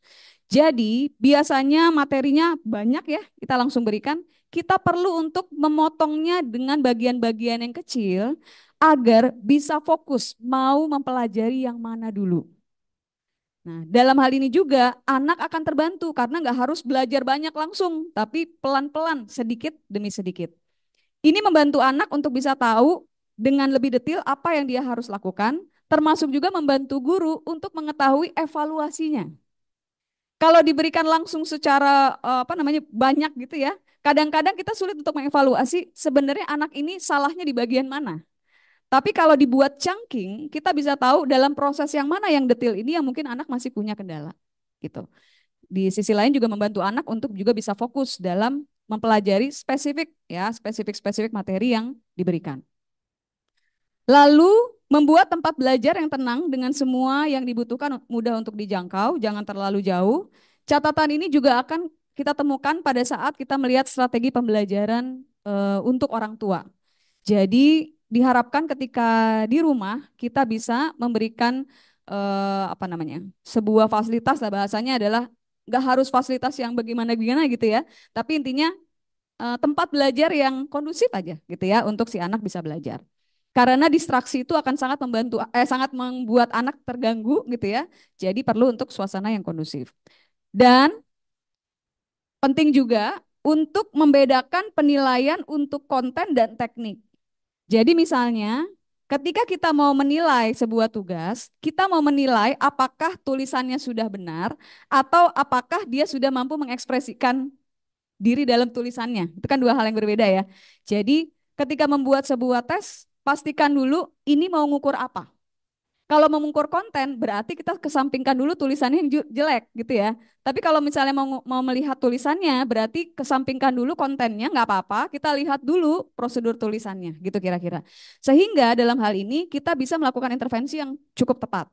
Jadi, biasanya materinya banyak ya, kita langsung berikan. Kita perlu untuk memotongnya dengan bagian-bagian yang kecil agar bisa fokus mau mempelajari yang mana dulu. Nah, dalam hal ini juga anak akan terbantu karena nggak harus belajar banyak langsung, tapi pelan-pelan, sedikit demi sedikit. Ini membantu anak untuk bisa tahu dengan lebih detail apa yang dia harus lakukan, termasuk juga membantu guru untuk mengetahui evaluasinya. Kalau diberikan langsung secara apa namanya banyak gitu ya, kadang-kadang kita sulit untuk mengevaluasi sebenarnya anak ini salahnya di bagian mana. Tapi kalau dibuat chunking, kita bisa tahu dalam proses yang mana yang detail ini yang mungkin anak masih punya kendala. Gitu. Di sisi lain juga membantu anak untuk juga bisa fokus dalam mempelajari spesifik ya, spesifik materi yang diberikan. Lalu membuat tempat belajar yang tenang dengan semua yang dibutuhkan mudah untuk dijangkau, jangan terlalu jauh. Catatan ini juga akan kita temukan pada saat kita melihat strategi pembelajaran untuk orang tua. Jadi diharapkan ketika di rumah kita bisa memberikan apa namanya sebuah fasilitas lah bahasanya adalah nggak harus fasilitas yang bagaimana-bagaimana gitu ya, tapi intinya tempat belajar yang kondusif aja gitu ya untuk si anak bisa belajar. Karena distraksi itu akan sangat membantu, sangat membuat anak terganggu gitu ya. Jadi perlu untuk suasana yang kondusif. Dan penting juga untuk membedakan penilaian untuk konten dan teknik. Jadi misalnya ketika kita mau menilai sebuah tugas, kita mau menilai apakah tulisannya sudah benar atau apakah dia sudah mampu mengekspresikan diri dalam tulisannya. Itu kan dua hal yang berbeda ya. Jadi ketika membuat sebuah tes, pastikan dulu ini mau ngukur apa. Kalau mengukur konten berarti kita kesampingkan dulu tulisannya yang jelek gitu ya. Tapi kalau misalnya mau melihat tulisannya berarti kesampingkan dulu kontennya nggak apa-apa. Kita lihat dulu prosedur tulisannya gitu kira-kira. Sehingga dalam hal ini kita bisa melakukan intervensi yang cukup tepat.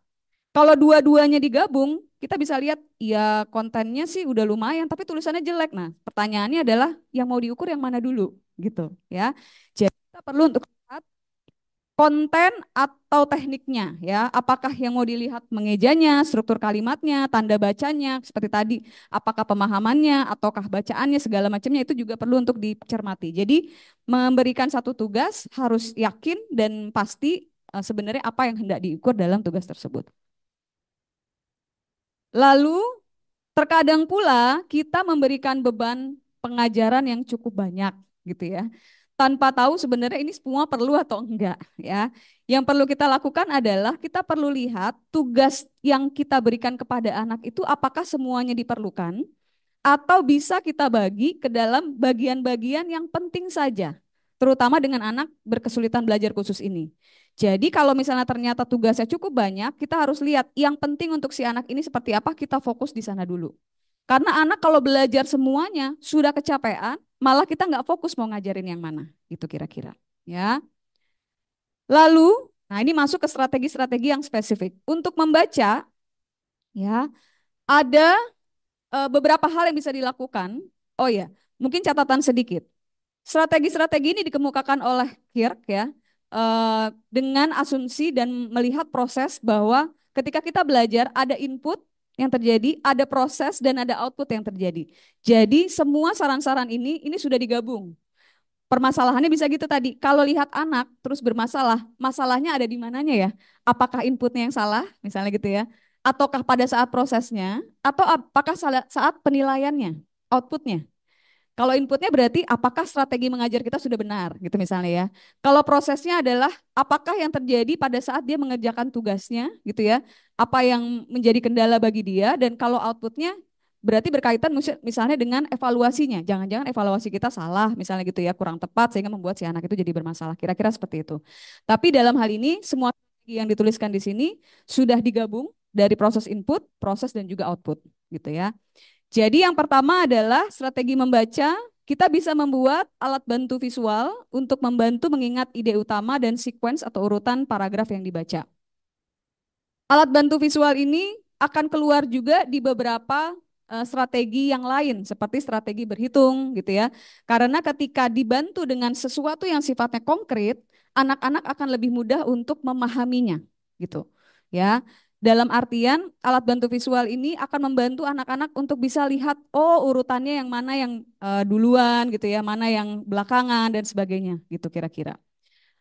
Kalau dua-duanya digabung, kita bisa lihat ya kontennya sih udah lumayan tapi tulisannya jelek. Nah, pertanyaannya adalah yang mau diukur yang mana dulu gitu ya. Jadi kita perlu untuk lihat konten atau tekniknya ya. Apakah yang mau dilihat mengejanya, struktur kalimatnya, tanda bacanya seperti tadi, apakah pemahamannya ataukah bacaannya segala macamnya itu juga perlu untuk dicermati. Jadi memberikan satu tugas harus yakin dan pasti sebenarnya apa yang hendak diukur dalam tugas tersebut. Lalu terkadang pula kita memberikan beban pengajaran yang cukup banyak gitu ya. Tanpa tahu sebenarnya ini semua perlu atau enggak ya. Yang perlu kita lakukan adalah kita perlu lihat tugas yang kita berikan kepada anak itu apakah semuanya diperlukan atau bisa kita bagi ke dalam bagian-bagian yang penting saja, terutama dengan anak berkesulitan belajar khusus ini. Jadi kalau misalnya ternyata tugasnya cukup banyak, kita harus lihat yang penting untuk si anak ini seperti apa, kita fokus di sana dulu. Karena anak kalau belajar semuanya sudah kecapean, malah kita nggak fokus mau ngajarin yang mana, itu kira-kira. Ya. Lalu, nah ini masuk ke strategi-strategi yang spesifik. Untuk membaca, ya ada beberapa hal yang bisa dilakukan. Oh ya, mungkin catatan sedikit. Strategi-strategi ini dikemukakan oleh Kirk ya, dengan asumsi dan melihat proses bahwa ketika kita belajar ada input yang terjadi, ada proses dan ada output yang terjadi. Jadi semua saran-saran ini sudah digabung. Permasalahannya bisa gitu tadi. Kalau lihat anak terus bermasalah, masalahnya ada di mananya ya? Apakah inputnya yang salah, misalnya gitu ya? Ataukah pada saat prosesnya? Atau apakah saat penilaiannya, outputnya? Kalau inputnya berarti apakah strategi mengajar kita sudah benar gitu misalnya ya. Kalau prosesnya adalah apakah yang terjadi pada saat dia mengerjakan tugasnya gitu ya. Apa yang menjadi kendala bagi dia dan kalau outputnya berarti berkaitan misalnya dengan evaluasinya. Jangan-jangan evaluasi kita salah misalnya gitu ya, kurang tepat sehingga membuat si anak itu jadi bermasalah. Kira-kira seperti itu. Tapi dalam hal ini semua yang dituliskan di sini sudah digabung dari proses input, proses dan juga output gitu ya. Jadi yang pertama adalah strategi membaca. Kita bisa membuat alat bantu visual untuk membantu mengingat ide utama dan sequence atau urutan paragraf yang dibaca. Alat bantu visual ini akan keluar juga di beberapa strategi yang lain seperti strategi berhitung gitu ya. Karena ketika dibantu dengan sesuatu yang sifatnya konkret, anak-anak akan lebih mudah untuk memahaminya gitu. Ya. Dalam artian alat bantu visual ini akan membantu anak-anak untuk bisa lihat oh urutannya yang mana yang duluan gitu ya, mana yang belakangan dan sebagainya gitu kira-kira.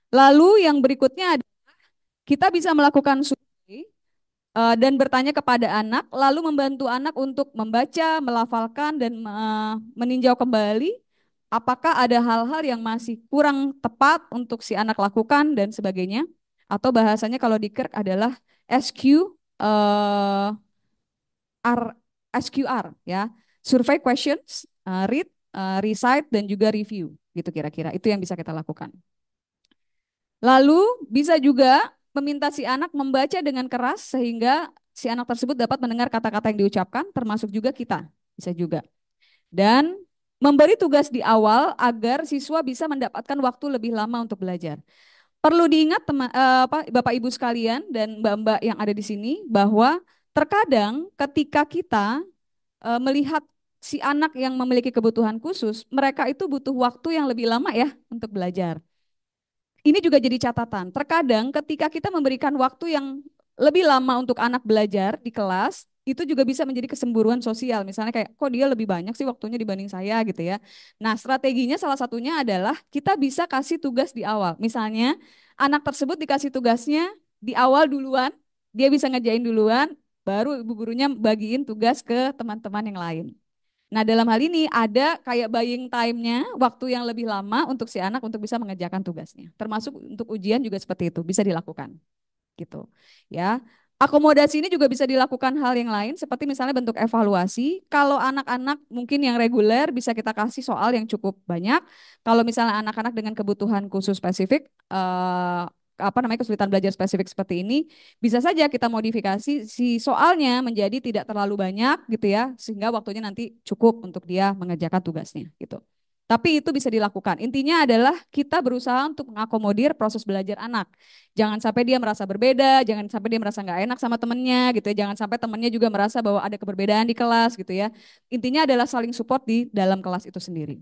Lalu yang berikutnya kita bisa melakukan survei dan bertanya kepada anak, lalu membantu anak untuk membaca, melafalkan, dan meninjau kembali apakah ada hal-hal yang masih kurang tepat untuk si anak lakukan dan sebagainya. Atau bahasanya kalau di Kirk adalah SQ, R, SQR ya, survey questions, read, recite, dan juga review gitu kira-kira. Itu yang bisa kita lakukan. Lalu bisa juga meminta si anak membaca dengan keras sehingga si anak tersebut dapat mendengar kata-kata yang diucapkan, termasuk juga kita, bisa juga. Dan memberi tugas di awal agar siswa bisa mendapatkan waktu lebih lama untuk belajar. Perlu diingat Bapak Ibu sekalian dan Mbak-mbak yang ada di sini bahwa terkadang ketika kita melihat si anak yang memiliki kebutuhan khusus, mereka itu butuh waktu yang lebih lama ya untuk belajar. Ini juga jadi catatan. Terkadang ketika kita memberikan waktu yang lebih lama untuk anak belajar di kelas, itu juga bisa menjadi kesemburuan sosial. Misalnya kayak, kok dia lebih banyak sih waktunya dibanding saya gitu ya. Nah, strateginya salah satunya adalah kita bisa kasih tugas di awal. Misalnya anak tersebut dikasih tugasnya di awal duluan, dia bisa ngerjain duluan, baru ibu gurunya bagiin tugas ke teman-teman yang lain. Nah, dalam hal ini ada kayak buying time-nya, waktu yang lebih lama untuk si anak untuk bisa mengerjakan tugasnya. Termasuk untuk ujian juga seperti itu, bisa dilakukan gitu. Ya. Akomodasi ini juga bisa dilakukan hal yang lain seperti misalnya bentuk evaluasi. Kalau anak-anak mungkin yang reguler bisa kita kasih soal yang cukup banyak. Kalau misalnya anak-anak dengan kebutuhan khusus spesifik apa namanya kesulitan belajar spesifik seperti ini, bisa saja kita modifikasi si soalnya menjadi tidak terlalu banyak gitu ya, sehingga waktunya nanti cukup untuk dia mengerjakan tugasnya gitu. Tapi itu bisa dilakukan. Intinya adalah kita berusaha untuk mengakomodir proses belajar anak. Jangan sampai dia merasa berbeda, jangan sampai dia merasa nggak enak sama temennya gitu ya, jangan sampai temennya juga merasa bahwa ada keberbedaan di kelas gitu ya. Intinya adalah saling support di dalam kelas itu sendiri.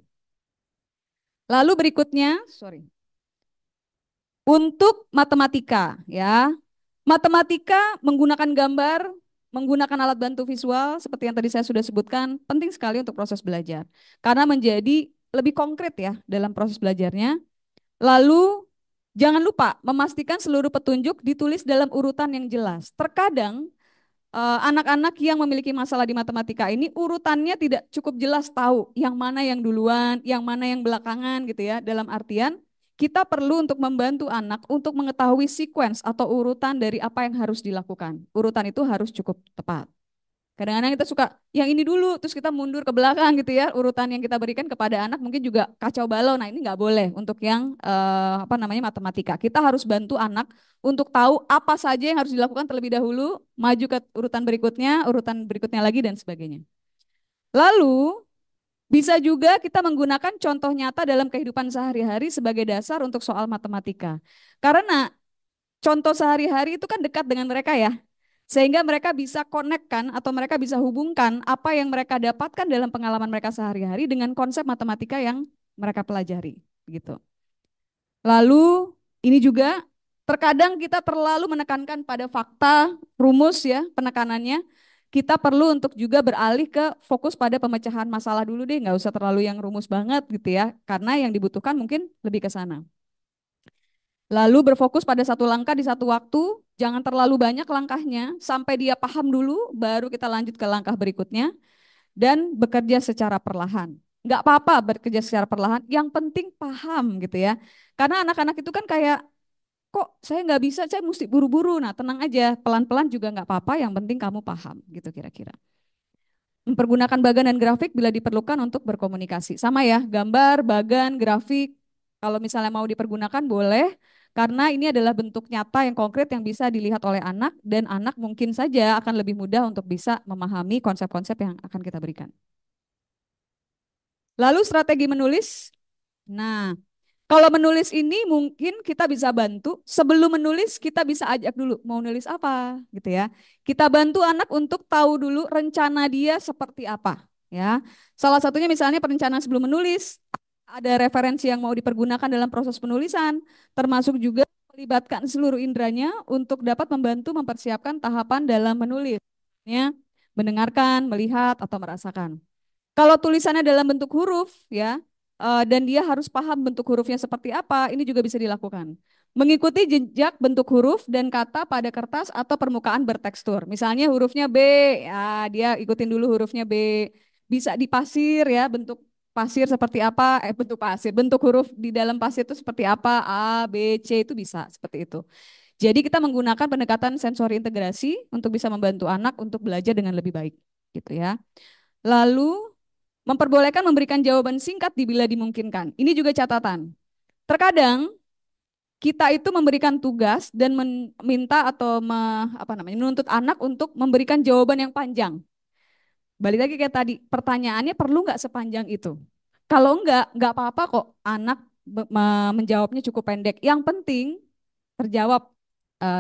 Lalu berikutnya, sorry, untuk matematika ya. Matematika menggunakan gambar, menggunakan alat bantu visual seperti yang tadi saya sudah sebutkan, penting sekali untuk proses belajar. Karena menjadi lebih konkret ya dalam proses belajarnya. Lalu jangan lupa memastikan seluruh petunjuk ditulis dalam urutan yang jelas. Terkadang anak-anak yang memiliki masalah di matematika ini urutannya tidak cukup jelas tahu yang mana yang duluan, yang mana yang belakangan gitu ya. Dalam artian kita perlu untuk membantu anak untuk mengetahui sequence atau urutan dari apa yang harus dilakukan. Urutan itu harus cukup tepat. Kadang-kadang kita suka yang ini dulu, terus kita mundur ke belakang gitu ya. Urutan yang kita berikan kepada anak mungkin juga kacau balau. Nah ini nggak boleh untuk yang apa namanya matematika. Kita harus bantu anak untuk tahu apa saja yang harus dilakukan terlebih dahulu, maju ke urutan berikutnya lagi dan sebagainya. Lalu bisa juga kita menggunakan contoh nyata dalam kehidupan sehari-hari sebagai dasar untuk soal matematika. Karena contoh sehari-hari itu kan dekat dengan mereka ya. Sehingga mereka bisa konekkan atau mereka bisa hubungkan apa yang mereka dapatkan dalam pengalaman mereka sehari-hari dengan konsep matematika yang mereka pelajari. Gitu. Lalu ini juga terkadang kita terlalu menekankan pada fakta, rumus ya penekanannya. Kita perlu untuk juga beralih ke fokus pada pemecahan masalah dulu deh, nggak usah terlalu yang rumus banget gitu ya. Karena yang dibutuhkan mungkin lebih ke sana. Lalu berfokus pada satu langkah di satu waktu, jangan terlalu banyak langkahnya, sampai dia paham dulu, baru kita lanjut ke langkah berikutnya, dan bekerja secara perlahan. Nggak apa-apa bekerja secara perlahan, yang penting paham gitu ya. Karena anak-anak itu kan kayak, kok saya nggak bisa, saya mesti buru-buru. Nah tenang aja, pelan-pelan juga nggak apa-apa, yang penting kamu paham gitu kira-kira. Mempergunakan bagan dan grafik bila diperlukan untuk berkomunikasi. Sama ya, gambar, bagan, grafik. Kalau misalnya mau dipergunakan boleh, karena ini adalah bentuk nyata yang konkret yang bisa dilihat oleh anak, dan anak mungkin saja akan lebih mudah untuk bisa memahami konsep-konsep yang akan kita berikan. Lalu strategi menulis. Nah, kalau menulis ini mungkin kita bisa bantu, sebelum menulis kita bisa ajak dulu mau nulis apa gitu ya. Kita bantu anak untuk tahu dulu rencana dia seperti apa ya. Salah satunya misalnya perencanaan sebelum menulis, ada referensi yang mau dipergunakan dalam proses penulisan, termasuk juga melibatkan seluruh indranya untuk dapat membantu mempersiapkan tahapan dalam menulis. Ya, mendengarkan, melihat atau merasakan. Kalau tulisannya dalam bentuk huruf ya, dan dia harus paham bentuk hurufnya seperti apa, ini juga bisa dilakukan. Mengikuti jejak bentuk huruf dan kata pada kertas atau permukaan bertekstur. Misalnya hurufnya B, ya dia ikutin dulu hurufnya B. Bisa di pasir ya, bentuk pasir seperti apa, bentuk pasir, bentuk huruf di dalam pasir itu seperti apa, A, B, C itu bisa seperti itu. Jadi kita menggunakan pendekatan sensori integrasi untuk bisa membantu anak untuk belajar dengan lebih baik, gitu ya. Lalu memperbolehkan memberikan jawaban singkat bila dimungkinkan. Ini juga catatan. Terkadang kita itu memberikan tugas dan meminta atau menuntut anak untuk memberikan jawaban yang panjang. Balik lagi kayak tadi, pertanyaannya perlu nggak sepanjang itu? Kalau nggak apa-apa kok anak menjawabnya cukup pendek. Yang penting terjawab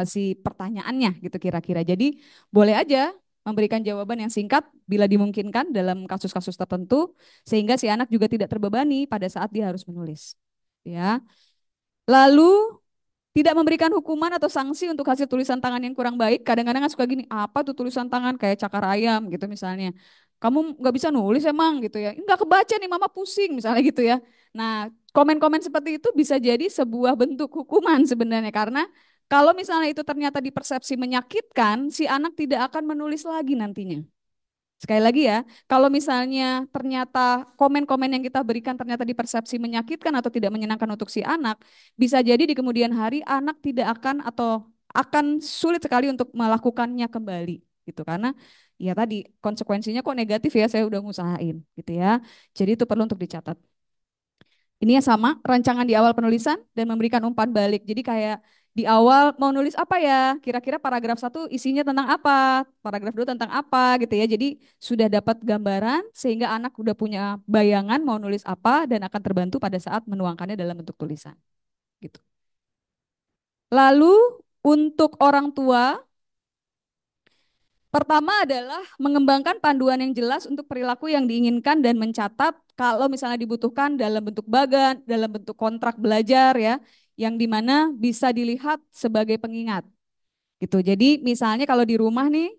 si pertanyaannya gitu kira-kira. Jadi boleh aja memberikan jawaban yang singkat bila dimungkinkan dalam kasus-kasus tertentu sehingga si anak juga tidak terbebani pada saat dia harus menulis. Ya. Lalu tidak memberikan hukuman atau sanksi untuk hasil tulisan tangan yang kurang baik. Kadang-kadang kan suka gini, apa tuh tulisan tangan kayak cakar ayam gitu misalnya. Kamu nggak bisa nulis emang gitu ya. Nggak kebaca nih mama pusing misalnya gitu ya. Nah komen-komen seperti itu bisa jadi sebuah bentuk hukuman sebenarnya. Karena kalau misalnya itu ternyata dipersepsi menyakitkan, si anak tidak akan menulis lagi nantinya. Sekali lagi ya, kalau misalnya ternyata komen-komen yang kita berikan ternyata dipersepsi menyakitkan atau tidak menyenangkan untuk si anak, bisa jadi di kemudian hari anak tidak akan atau akan sulit sekali untuk melakukannya kembali gitu karena ya tadi konsekuensinya kok negatif ya saya udah ngusahain gitu ya. Jadi itu perlu untuk dicatat. Ini yang sama, rancangan di awal penulisan dan memberikan umpan balik. Jadi kayak di awal mau nulis apa ya, kira-kira paragraf satu isinya tentang apa, paragraf dua tentang apa gitu ya. Jadi sudah dapat gambaran sehingga anak udah punya bayangan mau nulis apa dan akan terbantu pada saat menuangkannya dalam bentuk tulisan. Gitu. Lalu untuk orang tua, pertama adalah mengembangkan panduan yang jelas untuk perilaku yang diinginkan dan mencatat kalau misalnya dibutuhkan dalam bentuk bagan, dalam bentuk kontrak belajar ya, yang dimana bisa dilihat sebagai pengingat gitu. Jadi misalnya kalau di rumah nih,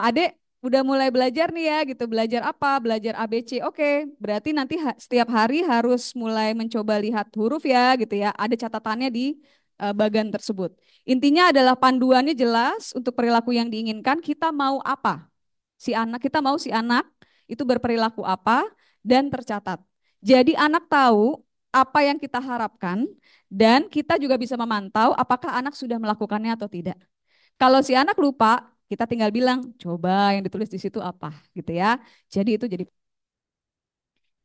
adek udah mulai belajar nih ya gitu, belajar apa? Belajar ABC. Oke, berarti nanti setiap hari harus mulai mencoba lihat huruf ya gitu ya. Ada catatannya di bagan tersebut. Intinya adalah panduannya jelas untuk perilaku yang diinginkan, kita mau apa? Kita mau si anak itu berperilaku apa dan tercatat. Jadi anak tahu apa yang kita harapkan dan kita juga bisa memantau apakah anak sudah melakukannya atau tidak. Kalau si anak lupa, kita tinggal bilang, coba yang ditulis di situ apa gitu ya. Jadi itu jadi.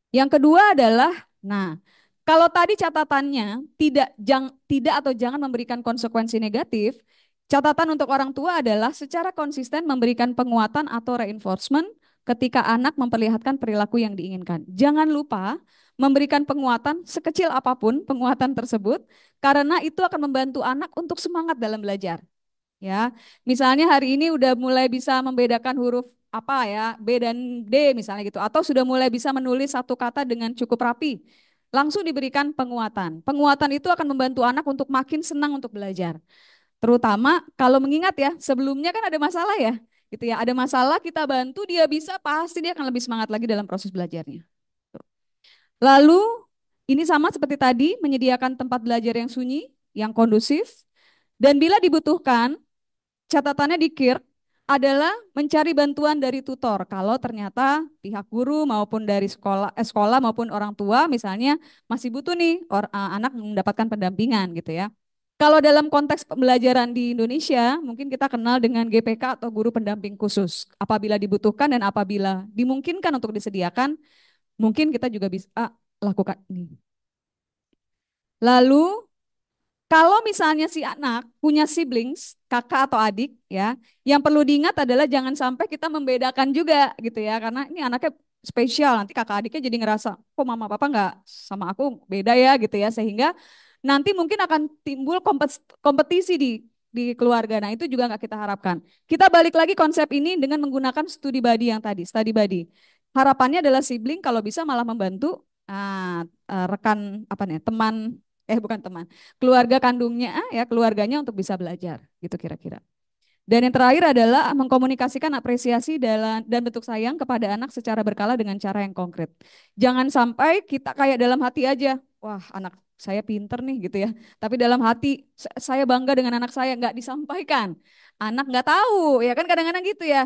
Yang kedua adalah, nah, kalau tadi catatannya tidak atau jangan memberikan konsekuensi negatif, catatan untuk orang tua adalah secara konsisten memberikan penguatan atau reinforcement ketika anak memperlihatkan perilaku yang diinginkan. Jangan lupa memberikan penguatan sekecil apapun penguatan tersebut karena itu akan membantu anak untuk semangat dalam belajar. Ya, misalnya hari ini udah mulai bisa membedakan huruf apa ya, B dan D misalnya gitu, atau sudah mulai bisa menulis satu kata dengan cukup rapi, langsung diberikan penguatan. Penguatan itu akan membantu anak untuk makin senang untuk belajar. Terutama kalau mengingat ya, sebelumnya kan ada masalah ya, gitu ya, ada masalah kita bantu dia bisa, pasti dia akan lebih semangat lagi dalam proses belajarnya. Lalu ini sama seperti tadi, menyediakan tempat belajar yang sunyi, yang kondusif, dan bila dibutuhkan catatannya di KIR adalah mencari bantuan dari tutor kalau ternyata pihak guru maupun dari sekolah maupun orang tua misalnya masih butuh nih anak mendapatkan pendampingan gitu ya. Kalau dalam konteks pembelajaran di Indonesia, mungkin kita kenal dengan GPK atau guru pendamping khusus. Apabila dibutuhkan dan apabila dimungkinkan untuk disediakan, mungkin kita juga bisa lakukan ini. Lalu kalau misalnya si anak punya siblings, kakak atau adik ya, yang perlu diingat adalah jangan sampai kita membedakan juga gitu ya, karena ini anaknya spesial, nanti kakak adiknya jadi ngerasa, kok mama papa nggak sama aku beda ya gitu ya, sehingga nanti mungkin akan timbul kompetisi di keluarga. Nah itu juga nggak kita harapkan. Kita balik lagi konsep ini dengan menggunakan studi buddy yang tadi, study buddy. Harapannya adalah sibling kalau bisa malah membantu rekan apa nih teman bukan teman keluarga kandungnya ya keluarganya untuk bisa belajar gitu kira-kira. Dan yang terakhir adalah mengkomunikasikan apresiasi dan bentuk sayang kepada anak secara berkala dengan cara yang konkret. Jangan sampai kita kayak dalam hati aja, wah anak saya pinter nih gitu ya. Tapi dalam hati saya bangga dengan anak saya, nggak disampaikan. Anak nggak tahu, ya kan kadang-kadang gitu ya.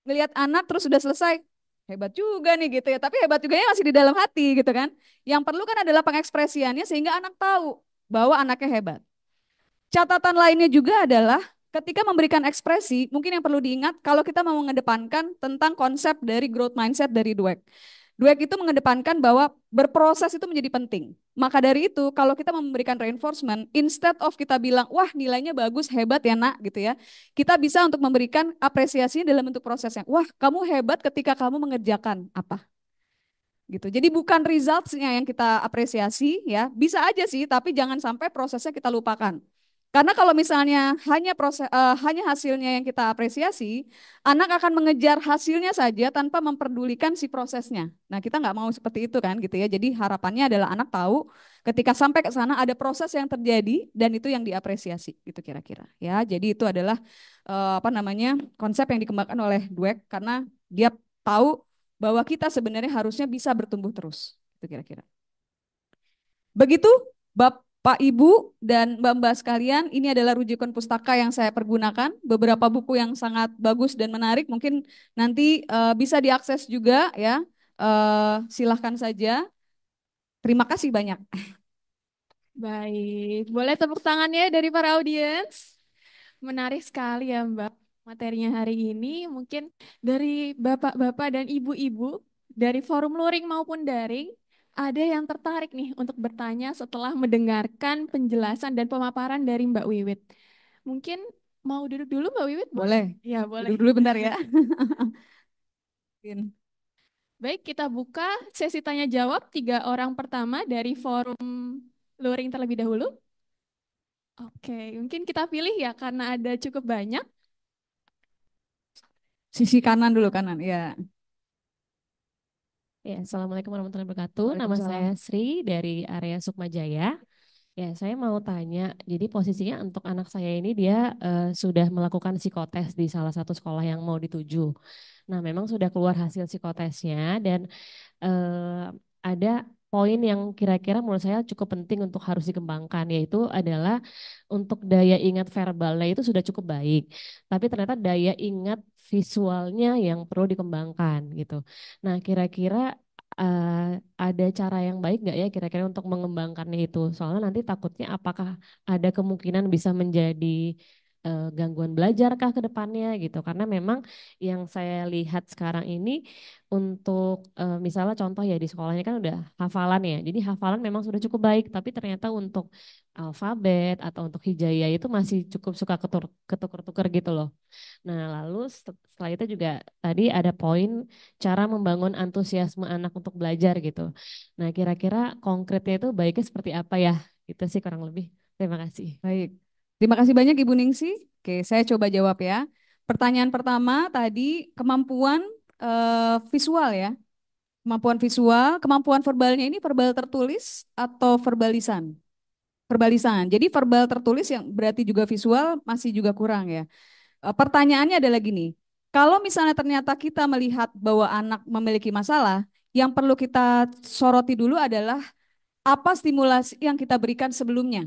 Ngelihat anak terus sudah selesai, hebat juga nih gitu ya. Tapi hebat juga masih di dalam hati gitu kan. Yang perlu kan adalah pengekspresiannya sehingga anak tahu bahwa anaknya hebat. Catatan lainnya juga adalah ketika memberikan ekspresi, mungkin yang perlu diingat kalau kita mau mengedepankan tentang konsep dari growth mindset dari Dweck. Dweck itu mengedepankan bahwa berproses itu menjadi penting. Maka dari itu, kalau kita memberikan reinforcement, instead of kita bilang, wah nilainya bagus, hebat ya nak, gitu ya. Kita bisa untuk memberikan apresiasinya dalam bentuk prosesnya. Wah, kamu hebat ketika kamu mengerjakan apa gitu. Jadi bukan results-nya yang kita apresiasi ya, bisa aja sih, tapi jangan sampai prosesnya kita lupakan. Karena kalau misalnya hanya hasilnya yang kita apresiasi, anak akan mengejar hasilnya saja tanpa memperdulikan si prosesnya. Nah, kita nggak mau seperti itu kan gitu ya. Jadi harapannya adalah anak tahu ketika sampai ke sana ada proses yang terjadi dan itu yang diapresiasi gitu kira-kira. Ya, jadi itu adalah apa namanya konsep yang dikembangkan oleh Dweck karena dia tahu bahwa kita sebenarnya harusnya bisa bertumbuh terus. Itu kira-kira. Begitu Bapak, Ibu, dan Mbak-mbak sekalian, ini adalah rujukan pustaka yang saya pergunakan. Beberapa buku yang sangat bagus dan menarik, mungkin nanti bisa diakses juga ya. Silahkan saja. Terima kasih banyak. Baik, boleh tepuk tangannya dari para audiens? Menarik sekali ya Mbak materinya hari ini. Mungkin dari bapak-bapak dan ibu-ibu, dari forum luring maupun daring, ada yang tertarik nih untuk bertanya setelah mendengarkan penjelasan dan pemaparan dari Mbak Wiwit. Mungkin mau duduk dulu Mbak Wiwit? Boleh. Ya, boleh. Duduk dulu bentar ya. Baik, kita buka sesi tanya jawab 3 orang pertama dari forum luring terlebih dahulu. Oke, mungkin kita pilih ya karena ada cukup banyak. Sisi kanan dulu, kanan. Ya. Ya, Assalamualaikum warahmatullahi wabarakatuh. Nama Waalaikumsalam. saya Sri dari area Sukmajaya. Ya, saya mau tanya, jadi posisinya untuk anak saya ini dia sudah melakukan psikotes di salah satu sekolah yang mau dituju. Nah, memang sudah keluar hasil psikotesnya dan ada poin yang kira-kira menurut saya cukup penting untuk harus dikembangkan, yaitu adalah untuk daya ingat verbalnya itu sudah cukup baik, tapi ternyata daya ingat visualnya yang perlu dikembangkan gitu. Nah, kira-kira ada cara yang baik nggak ya kira-kira untuk mengembangkannya itu? Soalnya nanti takutnya apakah ada kemungkinan bisa menjadi gangguan belajar kah ke depannya gitu. Karena memang yang saya lihat sekarang ini untuk misalnya contoh ya di sekolahnya kan udah hafalan ya. Jadi hafalan memang sudah cukup baik, tapi ternyata untuk alfabet atau untuk hijaiyah itu masih cukup suka ketuker-tuker gitu loh. Nah, lalu setelah itu juga tadi ada poin cara membangun antusiasme anak untuk belajar gitu. Nah, kira-kira konkretnya itu baiknya seperti apa ya? Itu sih kurang lebih. Terima kasih. Baik. Terima kasih banyak Ibu Ningsi. Oke, saya coba jawab ya. Pertanyaan pertama tadi kemampuan visual ya. Kemampuan visual, kemampuan verbalnya ini verbal tertulis atau verbalisan? Verbalisan. Jadi verbal tertulis yang berarti juga visual masih juga kurang ya. Pertanyaannya adalah gini. Kalau misalnya ternyata kita melihat bahwa anak memiliki masalah, yang perlu kita soroti dulu adalah apa stimulasi yang kita berikan sebelumnya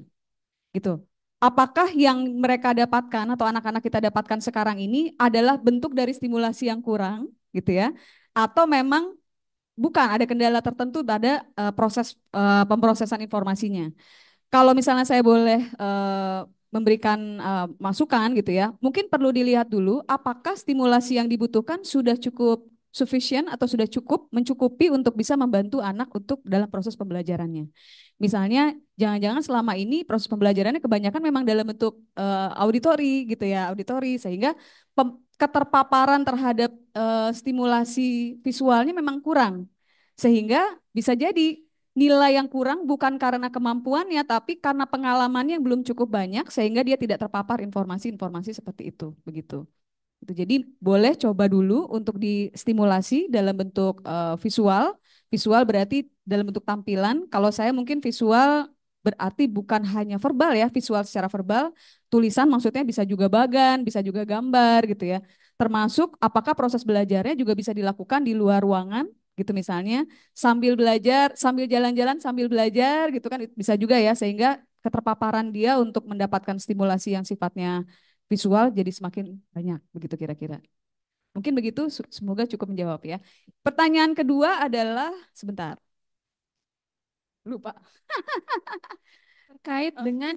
gitu. Apakah yang mereka dapatkan atau anak-anak kita dapatkan sekarang ini adalah bentuk dari stimulasi yang kurang gitu ya? Atau memang bukan ada kendala tertentu pada proses pemrosesan informasinya. Kalau misalnya saya boleh memberikan masukan gitu ya, mungkin perlu dilihat dulu apakah stimulasi yang dibutuhkan sudah cukup sufficient atau sudah cukup mencukupi untuk bisa membantu anak untuk dalam proses pembelajarannya. Misalnya jangan-jangan selama ini proses pembelajarannya kebanyakan memang dalam bentuk auditori gitu ya, auditori sehingga keterpaparan terhadap stimulasi visualnya memang kurang. Sehingga bisa jadi nilai yang kurang bukan karena kemampuannya, tapi karena pengalamannya yang belum cukup banyak, sehingga dia tidak terpapar informasi-informasi seperti itu. Begitu. Jadi boleh coba dulu untuk distimulasi dalam bentuk visual. Visual berarti dalam bentuk tampilan. Kalau saya mungkin visual berarti bukan hanya verbal ya, visual secara verbal. Tulisan maksudnya bisa juga bagan, bisa juga gambar gitu ya. Termasuk apakah proses belajarnya juga bisa dilakukan di luar ruangan gitu misalnya, sambil belajar, sambil jalan-jalan, sambil belajar gitu kan bisa juga ya, sehingga keterpaparan dia untuk mendapatkan stimulasi yang sifatnya visual jadi semakin banyak, begitu kira-kira. Mungkin begitu, semoga cukup menjawab ya. Pertanyaan kedua adalah, sebentar, lupa. Terkait dengan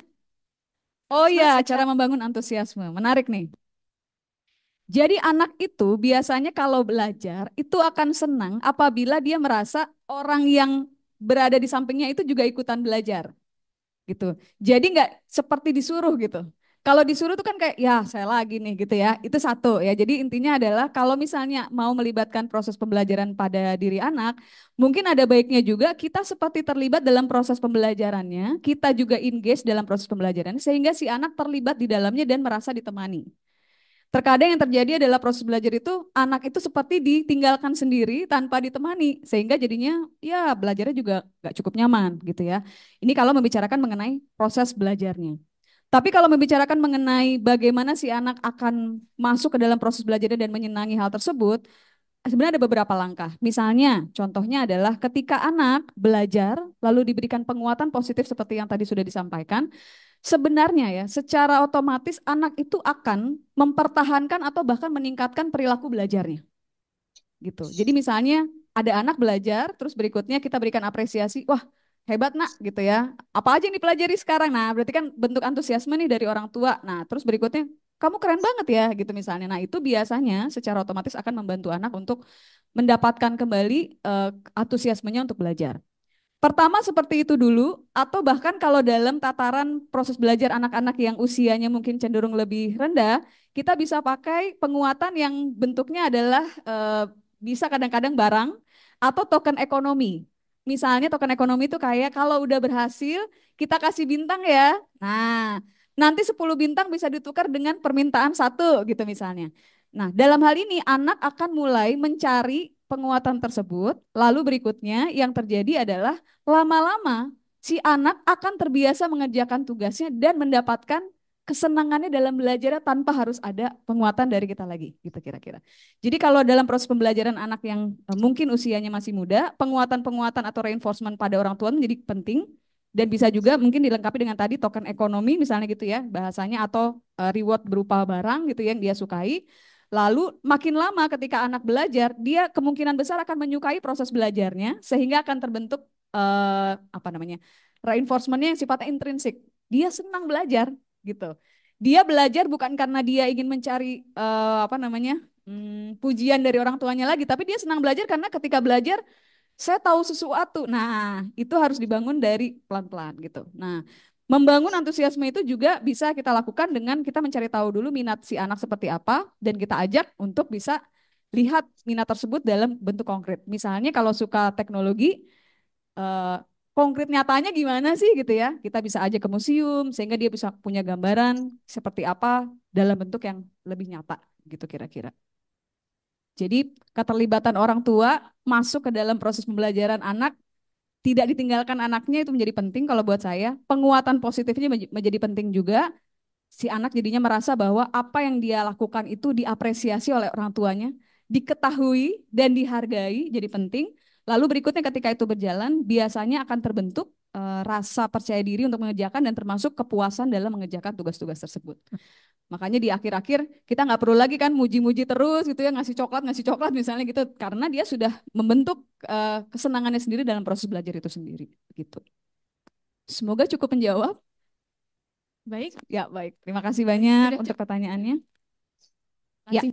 Oh iya, secara cara membangun antusiasme. Menarik nih. Jadi anak itu biasanya kalau belajar itu akan senang apabila dia merasa orang yang berada di sampingnya itu juga ikutan belajar gitu. Jadi nggak seperti disuruh gitu. Kalau disuruh tuh kan kayak ya saya lagi nih gitu ya. Itu satu ya. Jadi intinya adalah kalau misalnya mau melibatkan proses pembelajaran pada diri anak, mungkin ada baiknya juga kita seperti terlibat dalam proses pembelajarannya, kita juga engage dalam proses pembelajaran sehingga si anak terlibat di dalamnya dan merasa ditemani. Terkadang yang terjadi adalah proses belajar itu anak itu seperti ditinggalkan sendiri tanpa ditemani sehingga jadinya ya belajarnya juga nggak cukup nyaman gitu ya. Ini kalau membicarakan mengenai proses belajarnya. Tapi kalau membicarakan mengenai bagaimana si anak akan masuk ke dalam proses belajarnya dan menyenangi hal tersebut, sebenarnya ada beberapa langkah. Misalnya, contohnya adalah ketika anak belajar lalu diberikan penguatan positif seperti yang tadi sudah disampaikan, sebenarnya ya, secara otomatis anak itu akan mempertahankan atau bahkan meningkatkan perilaku belajarnya. Gitu. Jadi misalnya ada anak belajar, terus berikutnya kita berikan apresiasi, wah hebat nak gitu ya. Apa aja yang dipelajari sekarang? Nah berarti kan bentuk antusiasme nih dari orang tua. Nah terus berikutnya, kamu keren banget ya gitu misalnya. Nah itu biasanya secara otomatis akan membantu anak untuk mendapatkan kembali antusiasmenya untuk belajar. Pertama seperti itu dulu, atau bahkan kalau dalam tataran proses belajar anak-anak yang usianya mungkin cenderung lebih rendah, kita bisa pakai penguatan yang bentuknya adalah bisa kadang-kadang barang atau token ekonomi. Misalnya token ekonomi itu kayak kalau udah berhasil kita kasih bintang ya. Nah, nanti 10 bintang bisa ditukar dengan permintaan satu gitu misalnya. Nah, dalam hal ini anak akan mulai mencari penguatan tersebut, lalu berikutnya yang terjadi adalah lama-lama si anak akan terbiasa mengerjakan tugasnya dan mendapatkan kesenangannya dalam belajarnya tanpa harus ada penguatan dari kita lagi, gitu kira-kira. Jadi kalau dalam proses pembelajaran anak yang mungkin usianya masih muda, penguatan-penguatan atau reinforcement pada orang tua menjadi penting dan bisa juga mungkin dilengkapi dengan tadi token ekonomi misalnya gitu ya bahasanya atau reward berupa barang gitu yang dia sukai. Lalu makin lama ketika anak belajar, dia kemungkinan besar akan menyukai proses belajarnya sehingga akan terbentuk apa namanya reinforcementnya yang sifatnya intrinsik. Dia senang belajar gitu. Dia belajar bukan karena dia ingin mencari apa namanya pujian dari orang tuanya lagi, tapi dia senang belajar karena ketika belajar saya tahu sesuatu. Nah, itu harus dibangun dari pelan-pelan gitu. Nah, membangun antusiasme itu juga bisa kita lakukan dengan kita mencari tahu dulu minat si anak seperti apa dan kita ajak untuk bisa lihat minat tersebut dalam bentuk konkret. Misalnya kalau suka teknologi, eh, konkret nyatanya gimana sih gitu ya. Kita bisa ajak ke museum sehingga dia bisa punya gambaran seperti apa dalam bentuk yang lebih nyata gitu kira-kira. Jadi keterlibatan orang tua masuk ke dalam proses pembelajaran anak, tidak ditinggalkan anaknya itu menjadi penting kalau buat saya. Penguatan positifnya menjadi penting juga. Si anak jadinya merasa bahwa apa yang dia lakukan itu diapresiasi oleh orang tuanya, diketahui dan dihargai jadi penting. Lalu berikutnya ketika itu berjalan, biasanya akan terbentuk rasa percaya diri untuk mengerjakan dan termasuk kepuasan dalam mengerjakan tugas-tugas tersebut. Makanya di akhir-akhir kita nggak perlu lagi kan muji-muji terus gitu ya, ngasih coklat misalnya gitu, karena dia sudah membentuk kesenangannya sendiri dalam proses belajar itu sendiri. Gitu. Semoga cukup menjawab. baik, Ya baik, terima kasih banyak sudah untuk cukup. pertanyaannya. Terima Ya. kasih.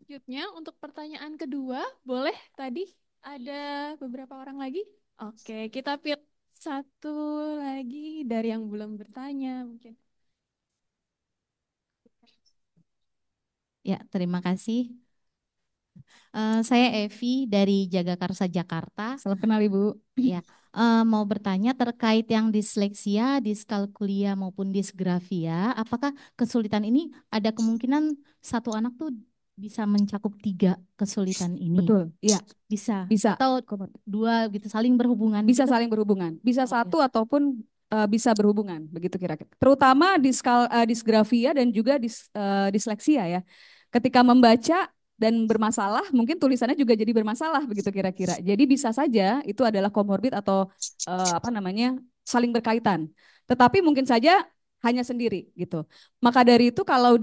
Selanjutnya untuk pertanyaan kedua, boleh tadi ada beberapa orang lagi? Oke, kita pilih satu lagi dari yang belum bertanya mungkin. Ya, terima kasih. Saya Evi dari Jagakarsa Jakarta. Salam kenal Ibu. Ya, mau bertanya terkait yang disleksia, diskalkulia maupun disgrafia. Apakah kesulitan ini ada kemungkinan satu anak tuh bisa mencakup 3 kesulitan ini? Betul, iya. Bisa. Bisa. Atau 2 gitu saling berhubungan? Bisa gitu? saling berhubungan. Bisa Oke. satu ataupun bisa berhubungan, begitu kira-kira. Terutama disgrafia dan juga disleksia ya. Ketika membaca dan bermasalah, mungkin tulisannya juga jadi bermasalah begitu kira-kira. Jadi bisa saja itu adalah komorbid atau apa namanya saling berkaitan. Tetapi mungkin saja hanya sendiri gitu. Maka dari itu kalau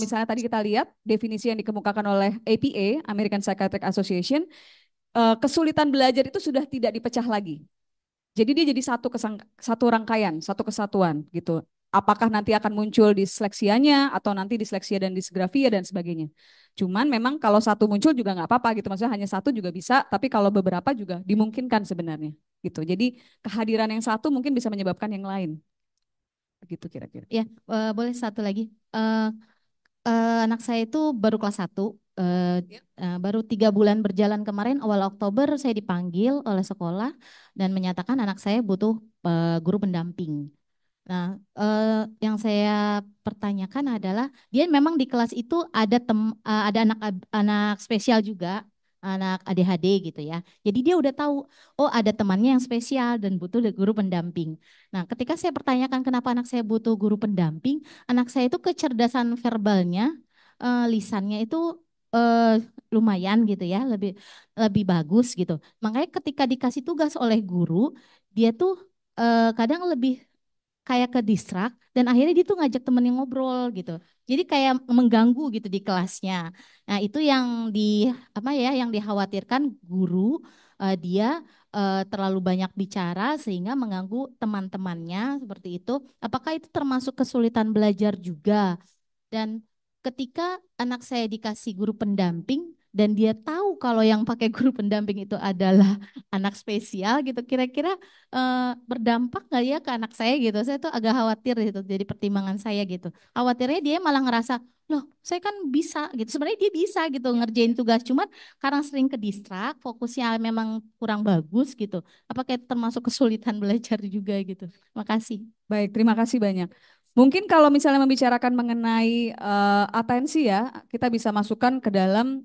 misalnya tadi kita lihat definisi yang dikemukakan oleh APA, American Psychiatric Association, kesulitan belajar itu sudah tidak dipecah lagi. Jadi dia jadi satu rangkaian, satu kesatuan gitu. Apakah nanti akan muncul disleksianya atau nanti disleksia dan disgrafia dan sebagainya. Cuman memang kalau satu muncul juga nggak apa-apa gitu. Maksudnya hanya satu juga bisa, tapi kalau beberapa juga dimungkinkan sebenarnya gitu. Jadi kehadiran yang satu mungkin bisa menyebabkan yang lain. Begitu kira-kira. Ya, boleh satu lagi. Anak saya itu baru kelas 1, baru 3 bulan berjalan kemarin, awal Oktober saya dipanggil oleh sekolah dan menyatakan anak saya butuh guru pendamping. Nah, yang saya pertanyakan adalah dia memang di kelas itu ada anak spesial juga, anak ADHD gitu ya. Jadi dia udah tahu, oh ada temannya yang spesial dan butuh guru pendamping. Nah, ketika saya pertanyakan kenapa anak saya butuh guru pendamping, anak saya itu kecerdasan verbalnya, lisannya itu eh, lumayan gitu ya, lebih lebih bagus gitu. Makanya ketika dikasih tugas oleh guru, dia tuh kadang lebih kayak ke distrak dan akhirnya dia tuh ngajak temennya ngobrol gitu. Jadi kayak mengganggu gitu di kelasnya. Nah, itu yang apa ya yang dikhawatirkan guru, dia terlalu banyak bicara sehingga mengganggu teman-temannya seperti itu. Apakah itu termasuk kesulitan belajar juga? Dan ketika anak saya dikasih guru pendamping dan dia tahu kalau yang pakai guru pendamping itu adalah anak spesial gitu, kira-kira berdampak nggak ya ke anak saya gitu? Saya tuh agak khawatir gitu, jadi pertimbangan saya gitu. Khawatirnya dia malah ngerasa, loh saya kan bisa gitu. Sebenarnya dia bisa gitu ngerjain tugas, cuman karena sering ke distrak, fokusnya memang kurang bagus gitu. Apakah itu termasuk kesulitan belajar juga gitu? Makasih. Baik, terima kasih banyak. Mungkin kalau misalnya membicarakan mengenai atensi ya, kita bisa masukkan ke dalam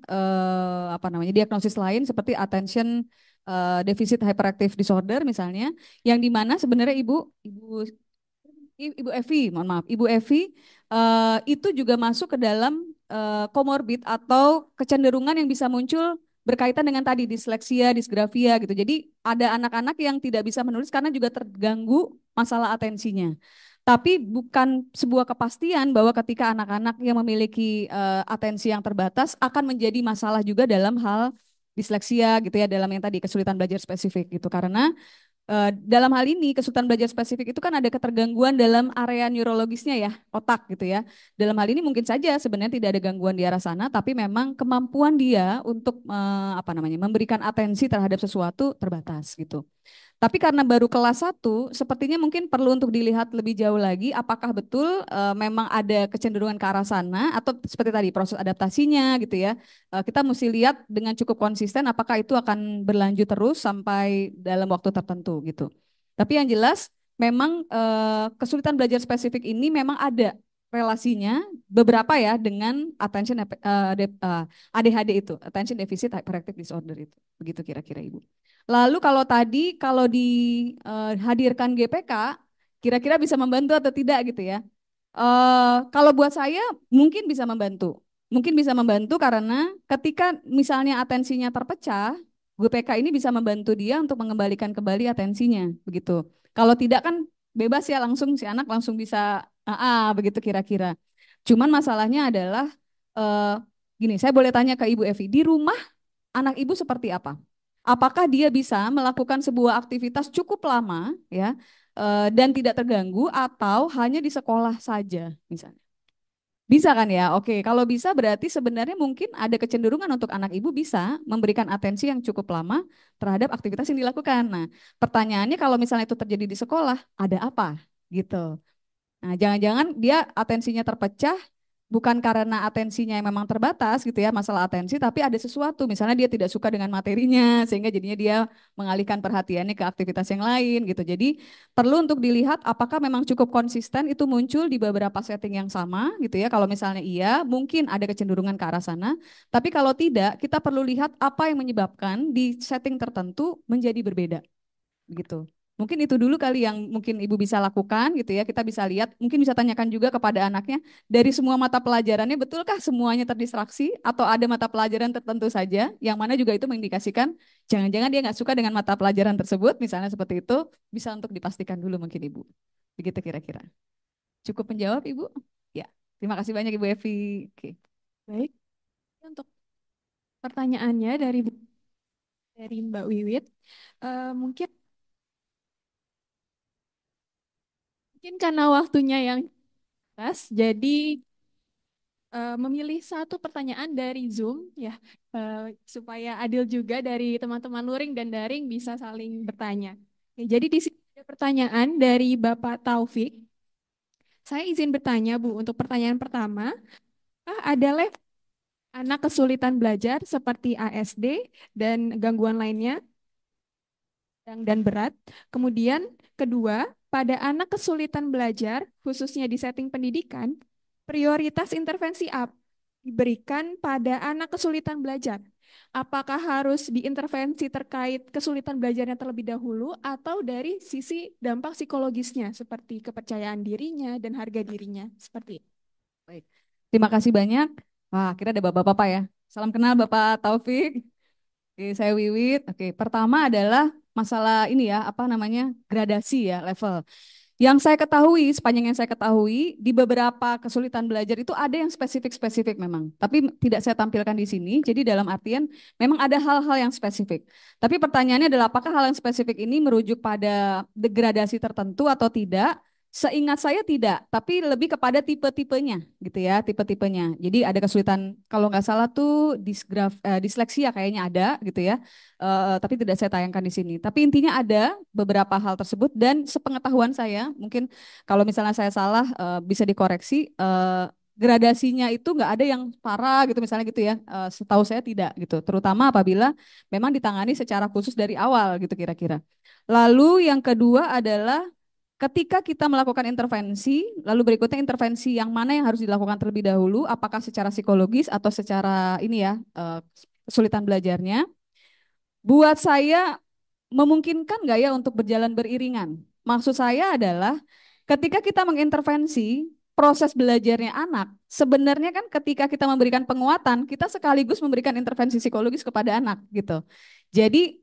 apa namanya diagnosis lain seperti attention deficit hyperactive disorder misalnya, yang di mana sebenarnya Ibu Evi, mohon maaf, Ibu Evi itu juga masuk ke dalam komorbid atau kecenderungan yang bisa muncul berkaitan dengan tadi disleksia, disgrafia gitu. Jadi ada anak-anak yang tidak bisa menulis karena juga terganggu masalah atensinya. Tapi bukan sebuah kepastian bahwa ketika anak-anak yang memiliki atensi yang terbatas akan menjadi masalah juga dalam hal disleksia gitu ya, dalam yang tadi kesulitan belajar spesifik gitu. Karena dalam hal ini kesulitan belajar spesifik itu kan ada ketergangguan dalam area neurologisnya ya, otak gitu ya. Dalam hal ini mungkin saja sebenarnya tidak ada gangguan di arah sana, tapi memang kemampuan dia untuk apa namanya memberikan atensi terhadap sesuatu terbatas gitu. Tapi karena baru kelas 1, sepertinya mungkin perlu untuk dilihat lebih jauh lagi apakah betul memang ada kecenderungan ke arah sana atau seperti tadi proses adaptasinya gitu ya. Kita mesti lihat dengan cukup konsisten apakah itu akan berlanjut terus sampai dalam waktu tertentu gitu. Tapi yang jelas memang kesulitan belajar spesifik ini memang ada relasinya beberapa ya dengan ADHD itu, attention deficit hyperactive disorder itu. Begitu kira-kira Ibu. Lalu kalau dihadirkan GPK, kira-kira bisa membantu atau tidak gitu ya? Kalau buat saya mungkin bisa membantu. Mungkin bisa membantu karena ketika misalnya atensinya terpecah, GPK ini bisa membantu dia untuk mengembalikan kembali atensinya, begitu. Kalau tidak kan bebas ya langsung si anak langsung bisa begitu kira-kira. Cuman masalahnya adalah eh, gini, saya boleh tanya ke Ibu Evi, di rumah anak Ibu seperti apa? Apakah dia bisa melakukan sebuah aktivitas cukup lama ya dan tidak terganggu atau hanya di sekolah saja misalnya? Bisa kan ya? Oke, kalau bisa berarti sebenarnya mungkin ada kecenderungan untuk anak ibu bisa memberikan atensi yang cukup lama terhadap aktivitas yang dilakukan. Nah, pertanyaannya kalau misalnya itu terjadi di sekolah, ada apa? Gitu. Nah, jangan-jangan dia atensinya terpecah bukan karena atensinya yang memang terbatas gitu ya, masalah atensi, tapi ada sesuatu, misalnya dia tidak suka dengan materinya, sehingga jadinya dia mengalihkan perhatiannya ke aktivitas yang lain gitu. Jadi perlu untuk dilihat apakah memang cukup konsisten itu muncul di beberapa setting yang sama gitu ya. Kalau misalnya iya, mungkin ada kecenderungan ke arah sana, tapi kalau tidak, kita perlu lihat apa yang menyebabkan di setting tertentu menjadi berbeda gitu. Mungkin itu dulu kali yang mungkin Ibu bisa lakukan gitu ya. Kita bisa lihat, mungkin bisa tanyakan juga kepada anaknya, dari semua mata pelajarannya betulkah semuanya terdistraksi atau ada mata pelajaran tertentu saja yang mana juga itu mengindikasikan jangan-jangan dia nggak suka dengan mata pelajaran tersebut, misalnya seperti itu, bisa untuk dipastikan dulu mungkin Ibu. Begitu kira-kira. Cukup menjawab Ibu? Ya, terima kasih banyak Ibu Evi. Oke. Baik, untuk pertanyaannya dari Mbak Wiwit, mungkin karena waktunya yang pas, jadi memilih satu pertanyaan dari Zoom ya, supaya adil juga dari teman-teman luring dan daring bisa saling bertanya. Oke, jadi di sini ada pertanyaan dari Bapak Taufik. Saya izin bertanya Bu, untuk pertanyaan pertama, ada level anak kesulitan belajar seperti ASD dan gangguan lainnya sedang dan berat. Kemudian kedua, pada anak kesulitan belajar, khususnya di setting pendidikan, prioritas intervensi apa diberikan pada anak kesulitan belajar? Apakah harus diintervensi terkait kesulitan belajarnya terlebih dahulu atau dari sisi dampak psikologisnya seperti kepercayaan dirinya dan harga dirinya? Seperti itu. Baik. Terima kasih banyak. Wah, kira ada bapak-bapak ya. Salam kenal Bapak Taufik. Oke, saya Wiwit. Oke, pertama adalah masalah ini ya, apa namanya, gradasi ya, level. Yang saya ketahui, sepanjang yang saya ketahui, di beberapa kesulitan belajar itu ada yang spesifik-spesifik memang. Tapi tidak saya tampilkan di sini, jadi dalam artian memang ada hal-hal yang spesifik. Tapi pertanyaannya adalah apakah hal yang spesifik ini merujuk pada degradasi tertentu atau tidak? Seingat saya tidak, tapi lebih kepada tipe-tipenya gitu ya, tipe-tipenya. Jadi ada kesulitan, kalau nggak salah tuh disleksia kayaknya ada gitu ya. Tapi tidak saya tayangkan di sini. Tapi intinya ada beberapa hal tersebut dan sepengetahuan saya, mungkin kalau misalnya saya salah bisa dikoreksi. Gradasinya itu nggak ada yang parah gitu misalnya gitu ya. Setahu saya tidak gitu. Terutama apabila memang ditangani secara khusus dari awal gitu kira-kira. Lalu yang kedua adalah ketika kita melakukan intervensi, lalu berikutnya intervensi yang mana yang harus dilakukan terlebih dahulu, apakah secara psikologis atau secara ini ya kesulitan belajarnya. Buat saya memungkinkan nggak ya untuk berjalan beriringan? Maksud saya adalah ketika kita mengintervensi proses belajarnya anak, sebenarnya kan ketika kita memberikan penguatan, kita sekaligus memberikan intervensi psikologis kepada anak gitu. Jadi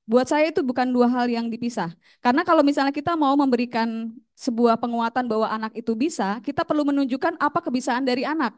buat saya itu bukan dua hal yang dipisah. Karena kalau misalnya kita mau memberikan sebuah penguatan bahwa anak itu bisa, kita perlu menunjukkan apa kebisaan dari anak.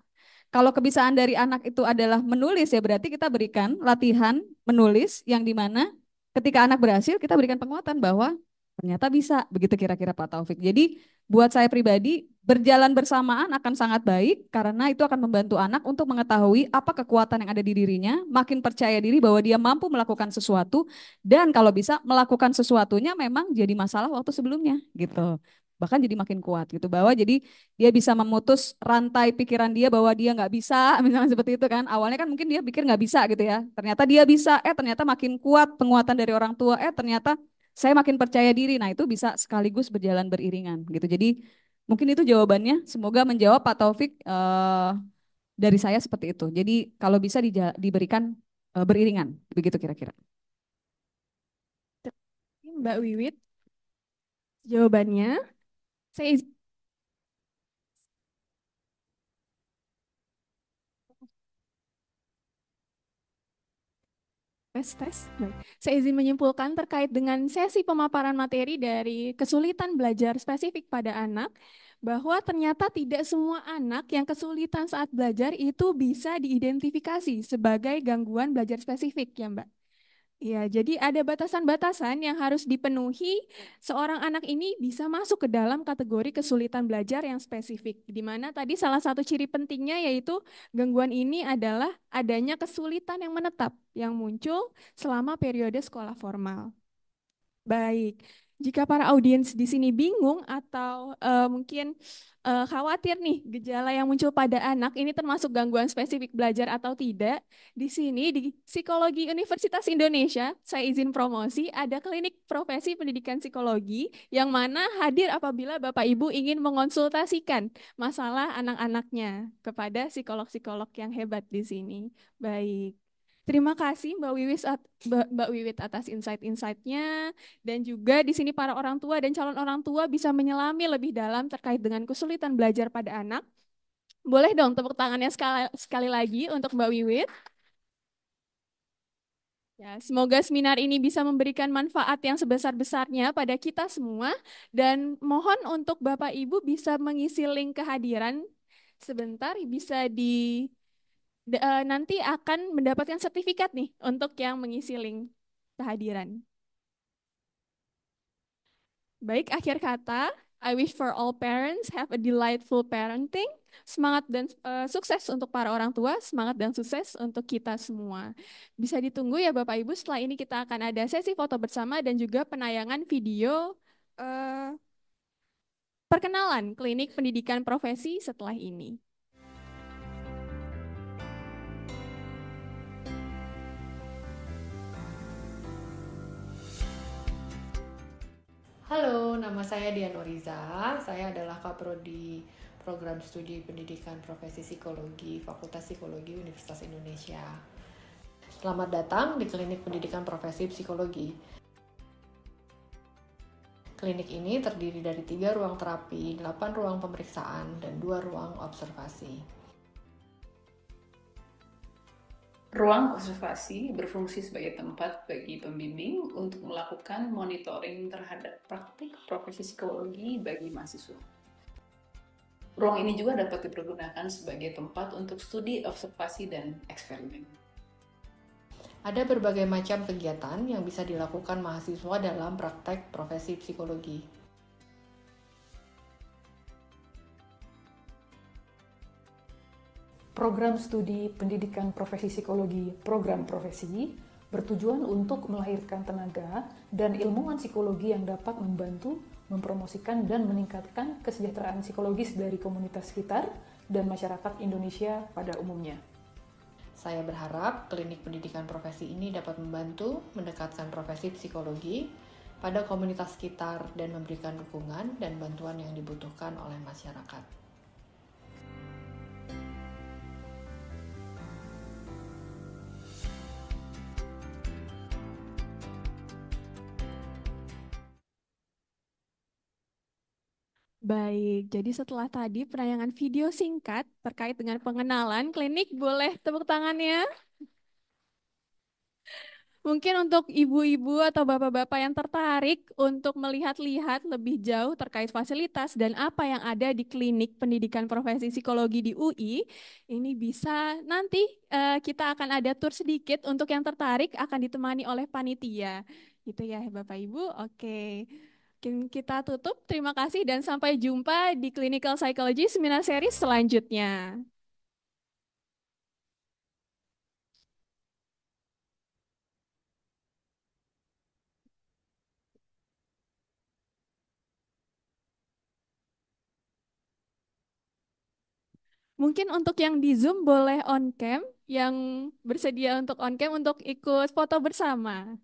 Kalau kebisaan dari anak itu adalah menulis ya berarti kita berikan latihan menulis yang dimana ketika anak berhasil kita berikan penguatan bahwa ternyata bisa, begitu kira-kira Pak Taufik. Jadi buat saya pribadi berjalan bersamaan akan sangat baik karena itu akan membantu anak untuk mengetahui apa kekuatan yang ada di dirinya, makin percaya diri bahwa dia mampu melakukan sesuatu dan kalau bisa melakukan sesuatunya memang jadi masalah waktu sebelumnya gitu. Bahkan jadi makin kuat gitu bahwa jadi dia bisa memutus rantai pikiran dia bahwa dia nggak bisa misalnya seperti itu kan awalnya kan mungkin dia pikir nggak bisa gitu ya ternyata dia bisa ternyata makin kuat penguatan dari orang tua ternyata saya makin percaya diri nah itu bisa sekaligus berjalan beriringan gitu jadi mungkin itu jawabannya semoga menjawab Pak Taufik dari saya seperti itu jadi kalau bisa diberikan beriringan begitu kira-kira. Mbak Wiwit, jawabannya saya tes. Baik. Saya izin menyimpulkan terkait dengan sesi pemaparan materi dari kesulitan belajar spesifik pada anak, bahwa ternyata tidak semua anak yang kesulitan saat belajar itu bisa diidentifikasi sebagai gangguan belajar spesifik ya Mbak. Ya, jadi ada batasan-batasan yang harus dipenuhi seorang anak ini bisa masuk ke dalam kategori kesulitan belajar yang spesifik. Di mana tadi salah satu ciri pentingnya yaitu gangguan ini adalah adanya kesulitan yang menetap yang muncul selama periode sekolah formal. Baik, jika para audiens di sini bingung atau mungkin khawatir nih gejala yang muncul pada anak ini termasuk gangguan spesifik belajar atau tidak, di sini di Psikologi Universitas Indonesia, saya izin promosi, ada klinik profesi pendidikan psikologi yang mana hadir apabila Bapak Ibu ingin mengonsultasikan masalah anak-anaknya kepada psikolog-psikolog yang hebat di sini. Baik. Terima kasih Mbak Wiwit atas insight-insightnya, dan juga di sini para orang tua dan calon orang tua bisa menyelami lebih dalam terkait dengan kesulitan belajar pada anak. Boleh dong tepuk tangannya sekali lagi untuk Mbak Wiwit. Ya, semoga seminar ini bisa memberikan manfaat yang sebesar-besarnya pada kita semua, dan mohon untuk Bapak Ibu bisa mengisi link kehadiran sebentar, bisa nanti akan mendapatkan sertifikat nih untuk yang mengisi link kehadiran. Baik, akhir kata, I wish for all parents have a delightful parenting. Semangat dan sukses untuk para orang tua, semangat dan sukses untuk kita semua. Bisa ditunggu ya Bapak Ibu, setelah ini kita akan ada sesi foto bersama dan juga penayangan video eh, perkenalan klinik pendidikan profesi setelah ini. Halo, nama saya Dian Oriza. Saya adalah Kaprodi Program Studi Pendidikan Profesi Psikologi Fakultas Psikologi Universitas Indonesia. Selamat datang di Klinik Pendidikan Profesi Psikologi. Klinik ini terdiri dari 3 ruang terapi, 8 ruang pemeriksaan, dan 2 ruang observasi. Ruang observasi berfungsi sebagai tempat bagi pembimbing untuk melakukan monitoring terhadap praktik profesi psikologi bagi mahasiswa. Ruang ini juga dapat dipergunakan sebagai tempat untuk studi, observasi, dan eksperimen. Ada berbagai macam kegiatan yang bisa dilakukan mahasiswa dalam praktek profesi psikologi. Program studi pendidikan profesi psikologi, program profesi, bertujuan untuk melahirkan tenaga dan ilmuwan psikologi yang dapat membantu, mempromosikan, dan meningkatkan kesejahteraan psikologis dari komunitas sekitar dan masyarakat Indonesia pada umumnya. Saya berharap klinik pendidikan profesi ini dapat membantu mendekatkan profesi psikologi pada komunitas sekitar dan memberikan dukungan dan bantuan yang dibutuhkan oleh masyarakat. Baik, jadi setelah tadi penayangan video singkat terkait dengan pengenalan klinik, boleh tepuk tangannya? Mungkin untuk ibu-ibu atau bapak-bapak yang tertarik untuk melihat-lihat lebih jauh terkait fasilitas dan apa yang ada di klinik pendidikan profesi psikologi di UI, ini bisa nanti kita akan ada tur sedikit untuk yang tertarik akan ditemani oleh panitia. Gitu ya Bapak Ibu, oke. Mungkin kita tutup, terima kasih dan sampai jumpa di Clinical Psychology Seminar Series selanjutnya. Mungkin untuk yang di Zoom boleh on cam, yang bersedia untuk on cam untuk ikut foto bersama.